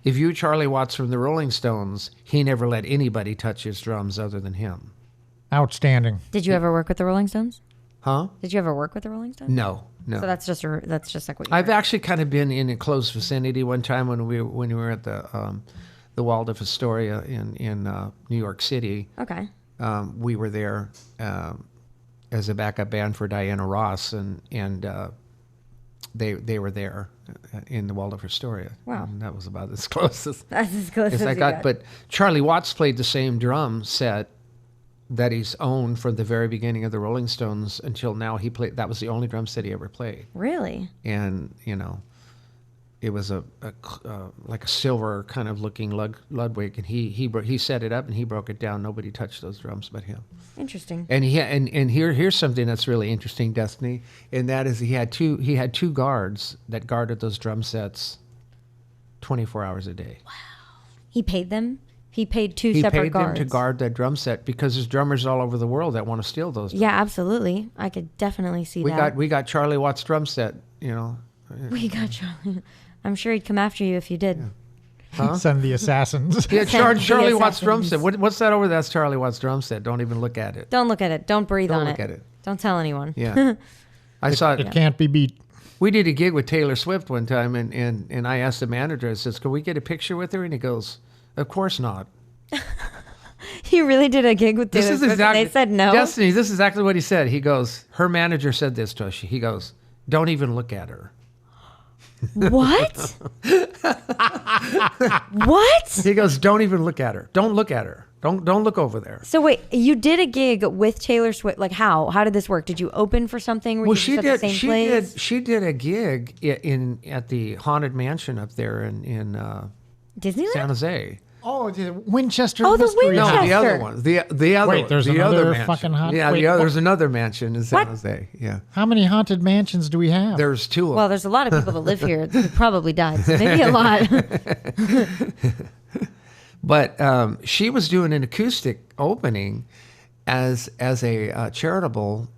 If you were Charlie Watts from the Rolling Stones, he never let anybody touch his drums other than him. Outstanding. Did you ever work with the Rolling Stones? Huh? Did you ever work with the Rolling Stones? No. So that's just like what you I've actually kind of been in a close vicinity one time when we were at the Waldorf Astoria in New York City. Okay. We were there as a backup band for Diana Ross, and they were there in the Waldorf Astoria. Wow. And that was about as close as I I got. But Charlie Watts played the same drum set that he's owned from the very beginning of the Rolling Stones until now. That was the only drum set he ever played. Really? And it was like a silver kind of looking Ludwig, and he set it up and he broke it down. Nobody touched those drums but him. Interesting. And here's something that's really interesting, Destinee, and that is he had two guards that guarded those drum sets 24 hours a day. Wow. He paid them? He paid two He separate paid guards. them to guard that drum set because there's drummers all over the world that want to steal those drums. Yeah, absolutely. I could definitely see that. We got Charlie Watts' drum set, We got Charlie. I'm sure he'd come after you if you did. Yeah. Huh? Send the assassins. Yeah, Charlie Watts' drum assassins. set. What's that over there? That's Charlie Watts' drum set. Don't even look at it. Don't look at it. Don't breathe Don't on look it. at it. Don't tell anyone. Yeah. I saw It can't be beat. We did a gig with Taylor Swift one time, and I asked the manager, I says, "Can we get a picture with her?" And he goes, "Of course not." He really did a gig with Taylor Swift and they said no? Destinee, this is exactly what he said. He goes, her manager said this to us. He goes, "Don't even look at her." What? What? He goes, "Don't even look at her. Don't look at her. Don't look over there." So wait, you did a gig with Taylor Swift. Like how? How did this work? Did you open for something? Were you just at the same place? She did a gig at the Haunted Mansion up there in Disneyland? San Jose. Oh, the Winchester. Oh, the Mystery Winchester. No, House. the other one. The other. Wait, there's the another other mansion. fucking haunted- Yeah, wait, there's another mansion in San What? Jose. Yeah, How many haunted mansions do we have? there's two of Well, them. there's a lot of people that live here who probably died. So maybe a lot. But she was doing an acoustic opening as a charitable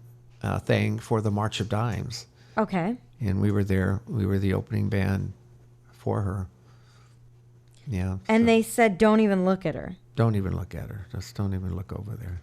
thing for the March of Dimes, Okay. and we were there. We were the opening band for her. Yeah. And so they said, don't even look at her. don't even look at her. Just don't even look over there.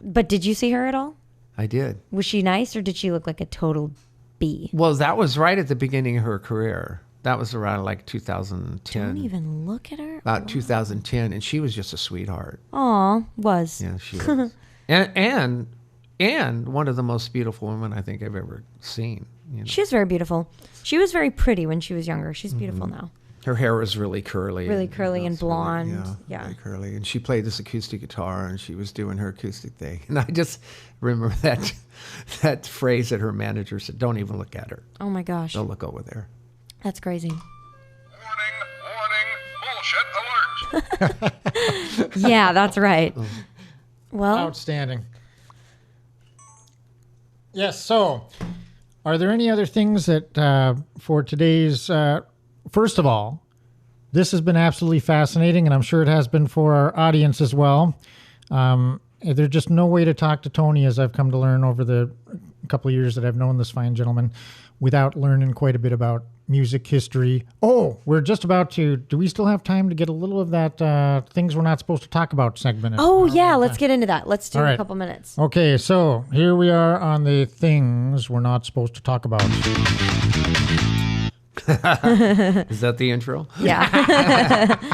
But did you see her at all? I did. Was she nice, or did she look like a total bee? Well, that was right at the beginning of her career. That was around like 2010. Don't even look at her. About 2010, and she was just a sweetheart. Aw, was. Yeah, she was. and one of the most beautiful women I think I've ever seen. You know. She was very beautiful. She was very pretty when she was younger. She's beautiful now. Her hair was really curly. Really curly and it's really- blonde. Yeah. really curly. And she played this acoustic guitar, and she was doing her acoustic thing. And I just remember that phrase that her manager said, "Don't even look at her. Oh my gosh. Don't look over there." That's crazy. Warning, bullshit alert. Yeah, that's right. Well, Outstanding. Yes. So, are there any other things that for today's? First of all, this has been absolutely fascinating, and I'm sure it has been for our audience as well. There's just no way to talk to Tony, as I've come to learn over the couple of years that I've known this fine gentleman, without learning quite a bit about music history. Oh, we're just about to. Do we still have time to get a little of that things we're not supposed to talk about segment? oh yeah, let's get into that. Let's do All right. a couple minutes. Okay, so here we are on the things we're not supposed to talk about. Is that the intro? Yeah,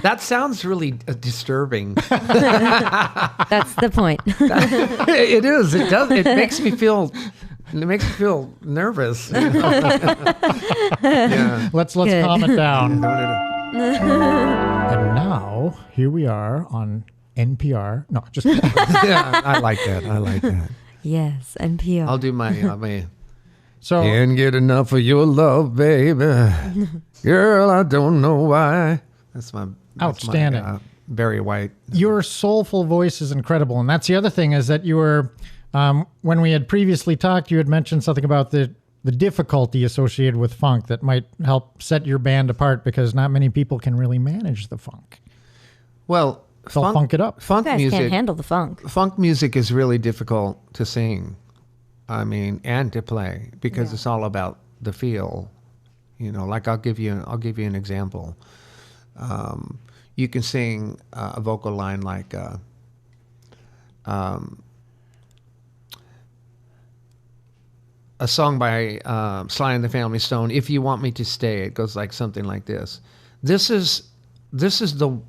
That sounds really disturbing. that's the point. It is. It does. It makes me feel. It makes me feel nervous. You know? Yeah. Let's Good. calm it down. Don't And now here we are on NPR. No, just yeah, I like that. I like that. Yes, NPR. I'll do my. so. Can't get enough of your love, baby. Girl, I don't know why. That's my Outstanding. Barry White. Your soulful voice is incredible, and that's the other thing, is that you were when we had previously talked, you had mentioned something about the difficulty associated with funk that might help set your band apart, because not many people can really manage the funk. Well, They'll funk it up. Funk You guys music. can't handle the funk. Funk music is really difficult to sing. I mean, and to play, because it's all about the feel. You know, like I'll give you an example. You can sing a vocal line like. A song by Sly and the Family Stone, "If You Want Me to Stay," it goes like something like this. This is the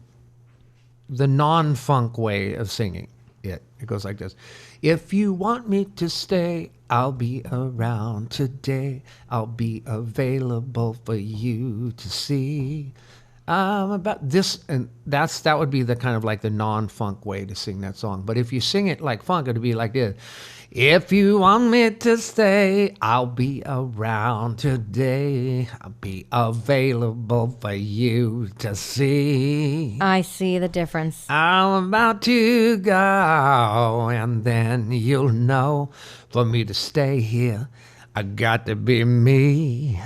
non-funk way of singing it. It goes like this. If you want me to stay, I'll be around today. I'll be available for you to see. About this, and that would be the kind of like the non-funk way to sing that song. But if you sing it like funk, it'd be like this. If you want me to stay, I'll be around today. I'll be available for you to see. I see the difference. I'm about to go, and then you'll know. For me to stay here, I got to be me.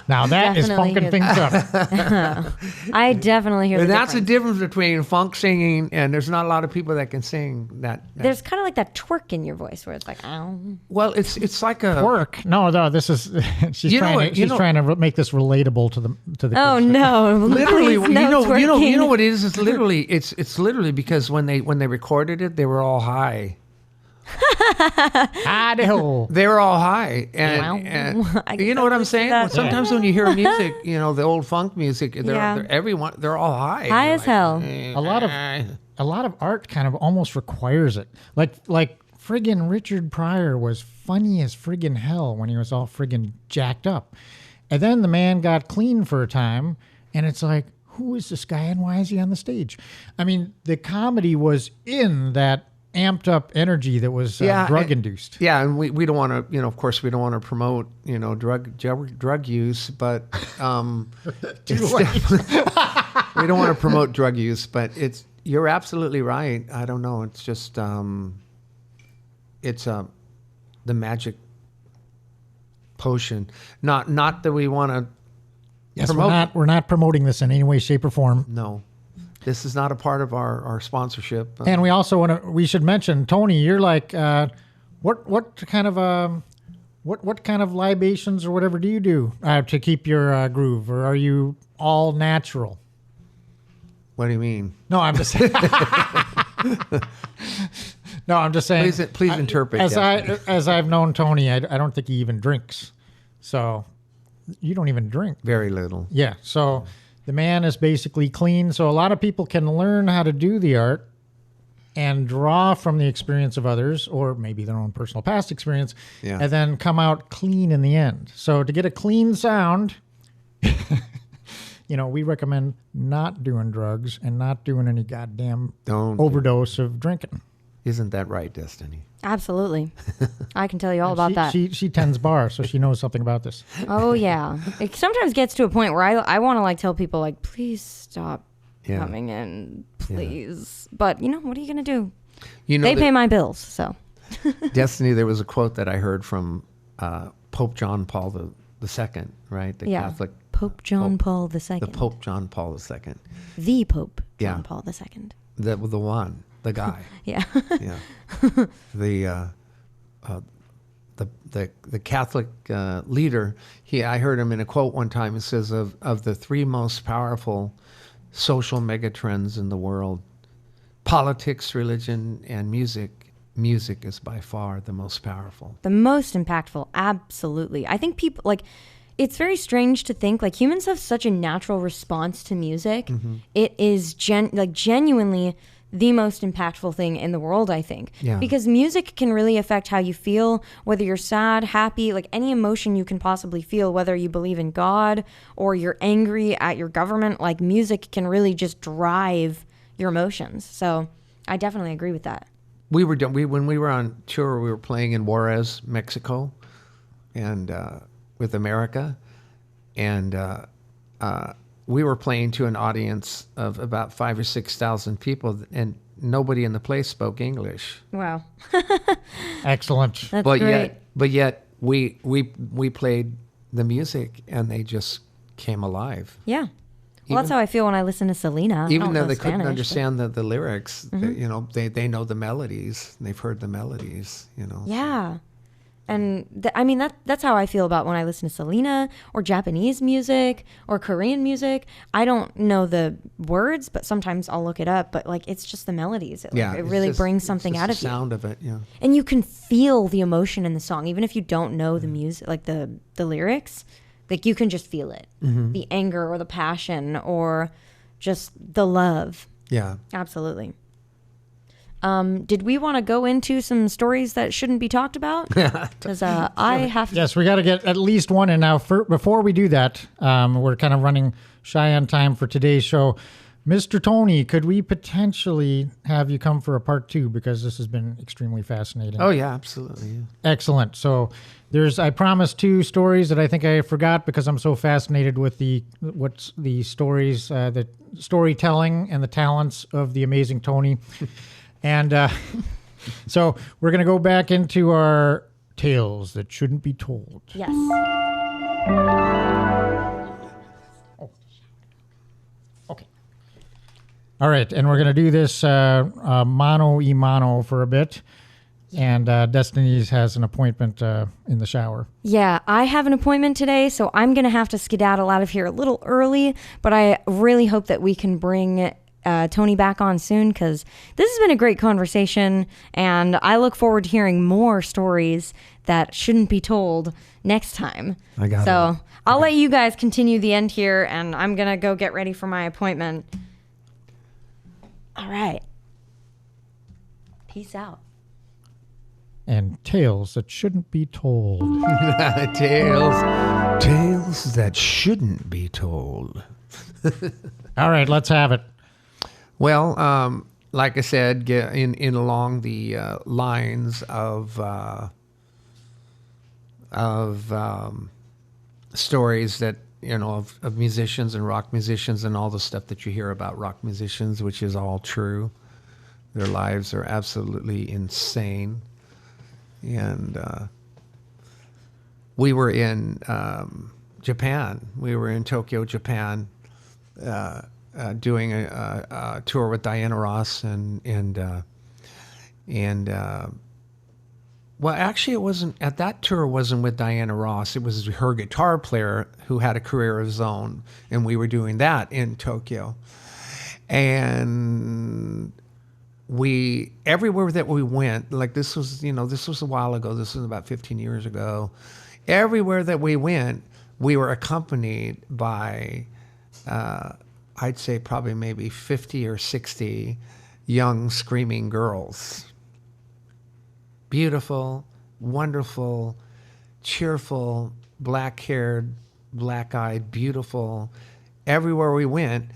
Now that is Definitely funking things up. I definitely hear the And that's the difference. difference between funk singing, and there's not a lot of people that can sing that. There's kind of like that twerk in your voice where it's like, ow. Well, it's like a Work. No, this is she's You know trying what- to you she's know- trying to make this relatable to the Oh kids. no! literally. Please, You no know twerking. what it is. It's literally it's literally because when they recorded it, they were all high. Idaho. They were all high, Wow. and I you guess know what I I'm would saying. say that. Well, sometimes when you hear music, you know the old funk music, Yeah. they're all high. High You're as hell. "Eh, A lot of art kind of almost requires it. Like friggin' Richard Pryor was funny as friggin' hell when he was all friggin' jacked up. And then the man got clean for a time, and it's like, who is this guy and why is he on the stage? I mean, the comedy was in that amped up energy that was drug induced. Yeah, and we don't want to, of course, we don't want to promote, drug use, but it's we don't want to promote drug use, but you're absolutely right. I don't know. It's just it's the magic potion. Not that we want to Yes, promote. we're not promoting this in any way, shape, or form. No, this is not a part of our sponsorship. And we also we should mention, Tony, you're like, what kind of what kind of libations or whatever do you do to keep your groove, or are you all natural? What do you mean? No, I'm just saying. No, I'm just saying. Please interpret. As I've known Tony, I don't think he even drinks. So you don't even drink. Very little. Yeah. So the man is basically clean. So a lot of people can learn how to do the art and draw from the experience of others, or maybe their own personal past experience, Yeah. and then come out clean in the end. So to get a clean sound, we recommend not doing drugs and not doing any goddamn Don't. overdose of drinking. Isn't that right, Destinee? Absolutely. I can tell you all about that. She tends bar, so she knows something about this. Oh, yeah. It sometimes gets to a point where I want to tell people please stop coming in, please. But, what are you going to do? They pay my bills, so. Destinee, there was a quote that I heard from Pope John Paul II, right? The Catholic Pope John Paul II. The Pope John Paul II. The Pope John Paul II. The one, the guy. Yeah. Yeah. The Catholic leader. I heard him in a quote one time. It says of the three most powerful social megatrends in the world, politics, religion, and music. Music is by far the most powerful. The most impactful, absolutely. I think people it's very strange to think humans have such a natural response to music. Mm-hmm. It is genuinely the most impactful thing in the world, I think. Yeah. Because music can really affect how you feel, whether you're sad, happy, any emotion you can possibly feel, whether you believe in God or you're angry at your government. Music can really just drive your emotions. So I definitely agree with that. When we were on tour, we were playing in Juarez, Mexico, and with America, and we were playing to an audience of about 5,000 or 6,000 people, and nobody in the place spoke English. Wow. Excellent. That's great. But yet we played the music, and they just came alive. Yeah. Well, that's how I feel when I listen to Selena. Even though they couldn't understand the lyrics, mm-hmm. they know the melodies. They've heard the melodies, Yeah. And that's how I feel about when I listen to Selena or Japanese music or Korean music. I don't know the words, but sometimes I'll look it up. But it's just the melodies. It really brings something out of you. The sound of it, yeah. And you can feel the emotion in the song, even if you don't know the music, the lyrics. You can just feel it, mm-hmm. the anger or the passion or just the love. Yeah, absolutely. Did we want to go into some stories that shouldn't be talked about? Because I have to. Yes, we got to get at least one in now. Before we do that, we're kind of running shy on time for today's show. Mr. Tony, could we potentially have you come for a part 2, because this has been extremely fascinating? Oh, yeah, absolutely. Yeah. Excellent. So I promised 2 stories that I think I forgot because I'm so fascinated with the stories, the storytelling and the talents of the amazing Tony. And so we're going to go back into our tales that shouldn't be told. Yes. Okay. All right, and we're going to do this mano y mano for a bit. And Destinee has an appointment in the shower. Yeah, I have an appointment today, so I'm going to have to skedaddle out of here a little early. But I really hope that we can bring Tony back on soon, because this has been a great conversation. And I look forward to hearing more stories that shouldn't be told next time. I'll let you guys continue the end here, and I'm going to go get ready for my appointment. All right. Peace out. And tales that shouldn't be told. Tales that shouldn't be told. All right, let's have it. Well, like I said, in along the lines of stories that of musicians and rock musicians and all the stuff that you hear about rock musicians, which is all true. Their lives are absolutely insane. And we were in Japan. We were in Tokyo, Japan, doing a tour with Diana Ross and well, actually, it wasn't at that tour. It wasn't with Diana Ross. It was her guitar player who had a career of his own, and we were doing that in Tokyo. And we everywhere that we went, like this was a while ago. This was about 15 years ago. Everywhere that we went, we were accompanied by, I'd say probably maybe 50 or 60 young screaming girls. Beautiful, wonderful, cheerful, black-haired, black-eyed, beautiful. Everywhere we went.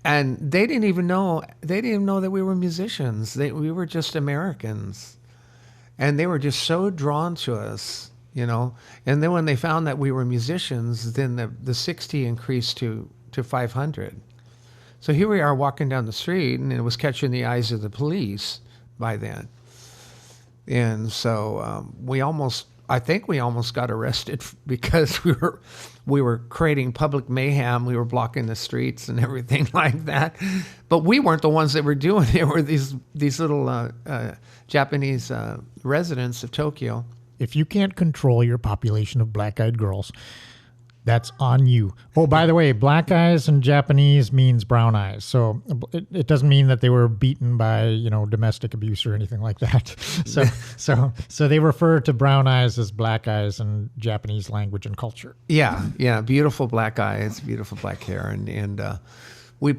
And they didn't even know that we were musicians. We were just Americans. And they were just so drawn to us, And then when they found that we were musicians, then the 60 increased to 500. So here we are walking down the street, and it was catching the eyes of the police by then. And so I think we almost got arrested because we were creating public mayhem. We were blocking the streets and everything like that. But we weren't the ones that were doing it. It were these little Japanese residents of Tokyo. If you can't control your population of black-eyed girls, that's on you. Oh, by the way, black eyes in Japanese means brown eyes. So it doesn't mean that they were beaten by, domestic abuse or anything like that. So they refer to brown eyes as black eyes in Japanese language and culture. Yeah. Beautiful black eyes, beautiful black hair. And we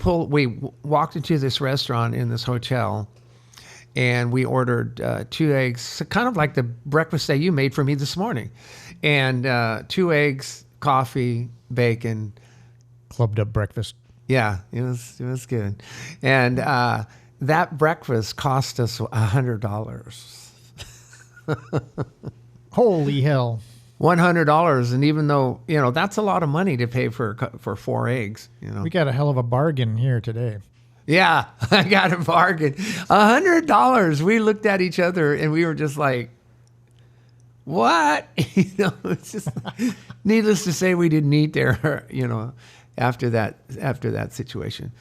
walked into this restaurant in this hotel, and we ordered 2 eggs, kind of like the breakfast that you made for me this morning. And 2 eggs, coffee, bacon, clubbed up breakfast. Yeah, it was good, and that breakfast cost us $100. Holy hell! $100, and even though that's a lot of money to pay for 4 eggs, we got a hell of a bargain here today. Yeah, I got a bargain. $100. We looked at each other and we were just like, what? It's just needless to say, we didn't eat there, after that situation.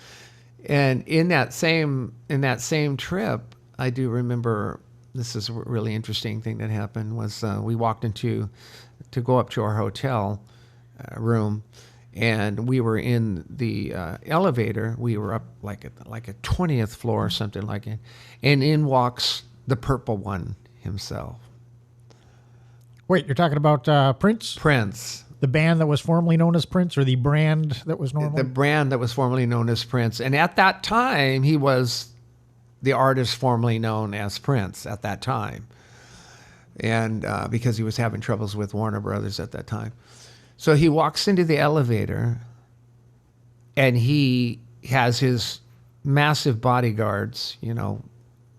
And in that same trip, I do remember, this is a really interesting thing that happened, was we walked to go up to our hotel room, and we were in the elevator. We were up like a 20th floor or something like it, and in walks the purple one himself. Wait, you're talking about Prince? Prince. The band that was formerly known as Prince, or the brand that was normally? The brand that was formerly known as Prince. And at that time, he was the artist formerly known as Prince at that time. And because he was having troubles with Warner Brothers at that time. So he walks into the elevator, and he has his massive bodyguards,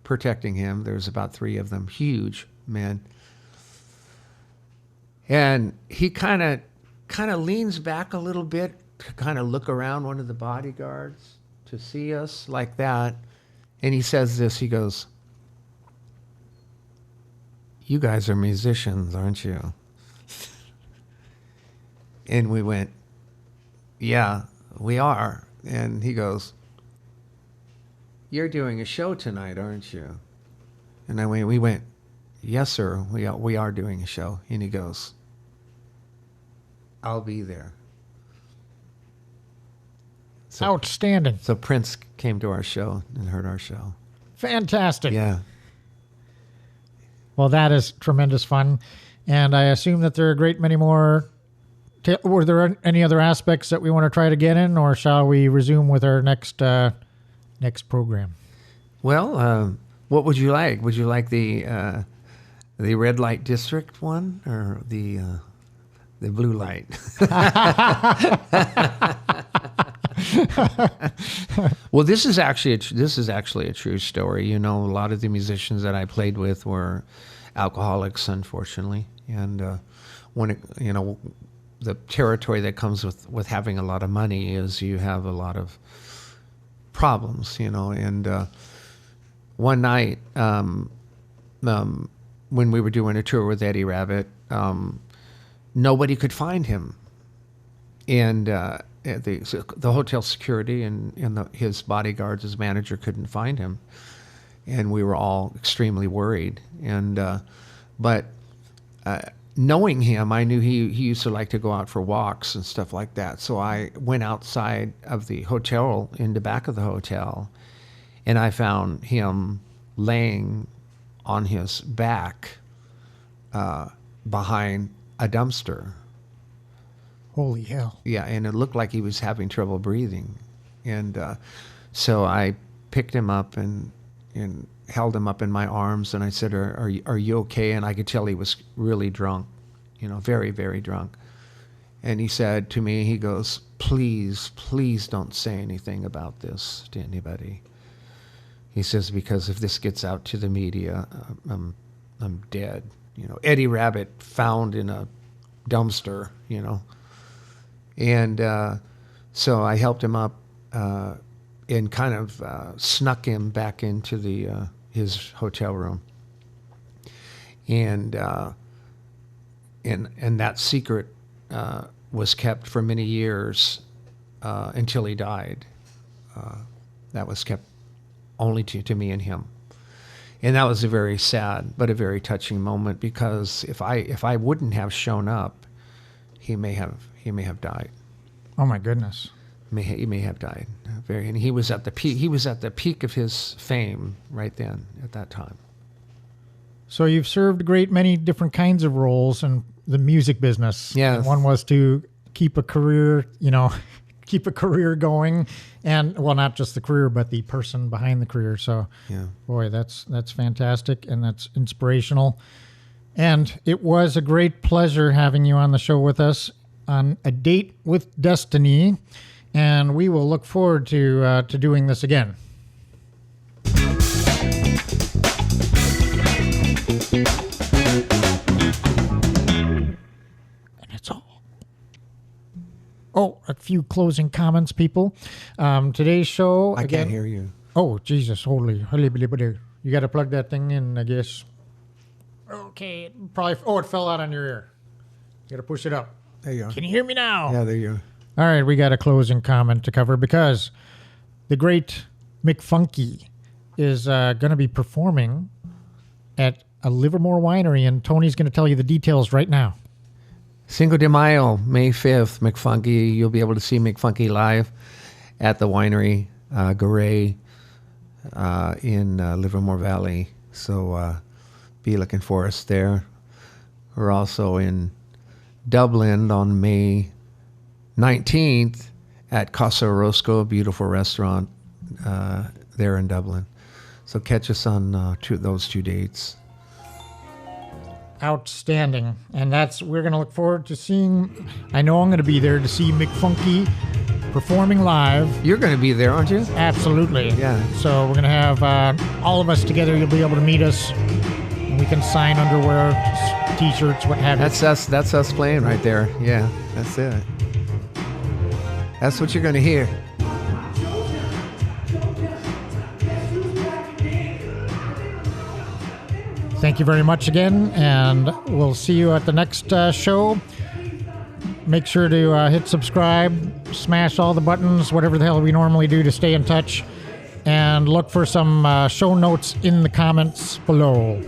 protecting him. There's about 3 of them, huge men. And he kind of leans back a little bit to kind of look around one of the bodyguards to see us like that. And he says this, he goes, "You guys are musicians, aren't you?" And we went, "Yeah, we are." And he goes, "You're doing a show tonight, aren't you?" And we went, "Yes, sir, we are doing a show." And he goes, "I'll be there." So, outstanding. So Prince came to our show and heard our show. Fantastic. Yeah. Well, that is tremendous fun. And I assume that there are a great many more. Were there any other aspects that we want to try to get in, or shall we resume with our next program? Well, what would you like? Would you like the red light district one, or the blue light? Well, this is actually a true story. A lot of the musicians that I played with were alcoholics, unfortunately, and when the territory that comes with having a lot of money is you have a lot of problems, And one night, when we were doing a tour with Eddie Rabbitt, nobody could find him, and the hotel security and his bodyguards, his manager, couldn't find him, and we were all extremely worried. And but knowing him, I knew he used to like to go out for walks and stuff like that. So I went outside of the hotel, in the back of the hotel, and I found him laying on his back behind a dumpster. Holy hell. Yeah, and it looked like he was having trouble breathing. And so I picked him up and held him up in my arms, and I said, are you okay? And I could tell he was really drunk, very, very drunk. And he said to me, he goes, please don't say anything about this to anybody. He says, because if this gets out to the media, I'm dead. Eddie Rabbit found in a dumpster, And so I helped him up and kind of snuck him back into his hotel room. And that secret was kept for many years until he died. That was kept only to me and him. And that was a very sad but a very touching moment, because if I wouldn't have shown up, he may have died. Oh my goodness. He may have died. And he was at the peak. He was at the peak of his fame right then, at that time. So you've served a great many different kinds of roles in the music business. Yes. And one was to keep a career, keep a career going, and well, not just the career, but the person behind the career. So, Yeah. Boy, that's fantastic, and that's inspirational. And it was a great pleasure having you on the show with us on A Date with Destinee, and we will look forward to doing this again. And it's all. Oh, a few closing comments, people. Today's show. I again, can't hear you. Oh, Jesus, holy. You got to plug that thing in, I guess. Okay, probably. Oh, it fell out on your ear. You got to push it up. There you go. Can you hear me now? Yeah, there you go. All right, we got a closing comment to cover because the great McFunky is going to be performing at a Livermore winery, and Tony's going to tell you the details right now. Cinco de Mayo, May 5th, McFunky. You'll be able to see McFunky live at the winery, Garay, in Livermore Valley. So be looking for us there. We're also in Dublin on May 19th at Casa Orozco, a beautiful restaurant there in Dublin. So catch us on those two dates. Outstanding. And we're going to look forward to seeing, I know I'm going to be there to see McFunky performing live. You're going to be there, aren't you? Absolutely. Yeah. So we're going to have all of us together. You'll be able to meet us. And we can sign underwear, t-shirts, what have you. That's us playing right there. Yeah, that's it. That's what you're going to hear. Thank you very much again, and we'll see you at the next show. Make sure to hit subscribe, smash all the buttons, whatever the hell we normally do to stay in touch, and look for some show notes in the comments below.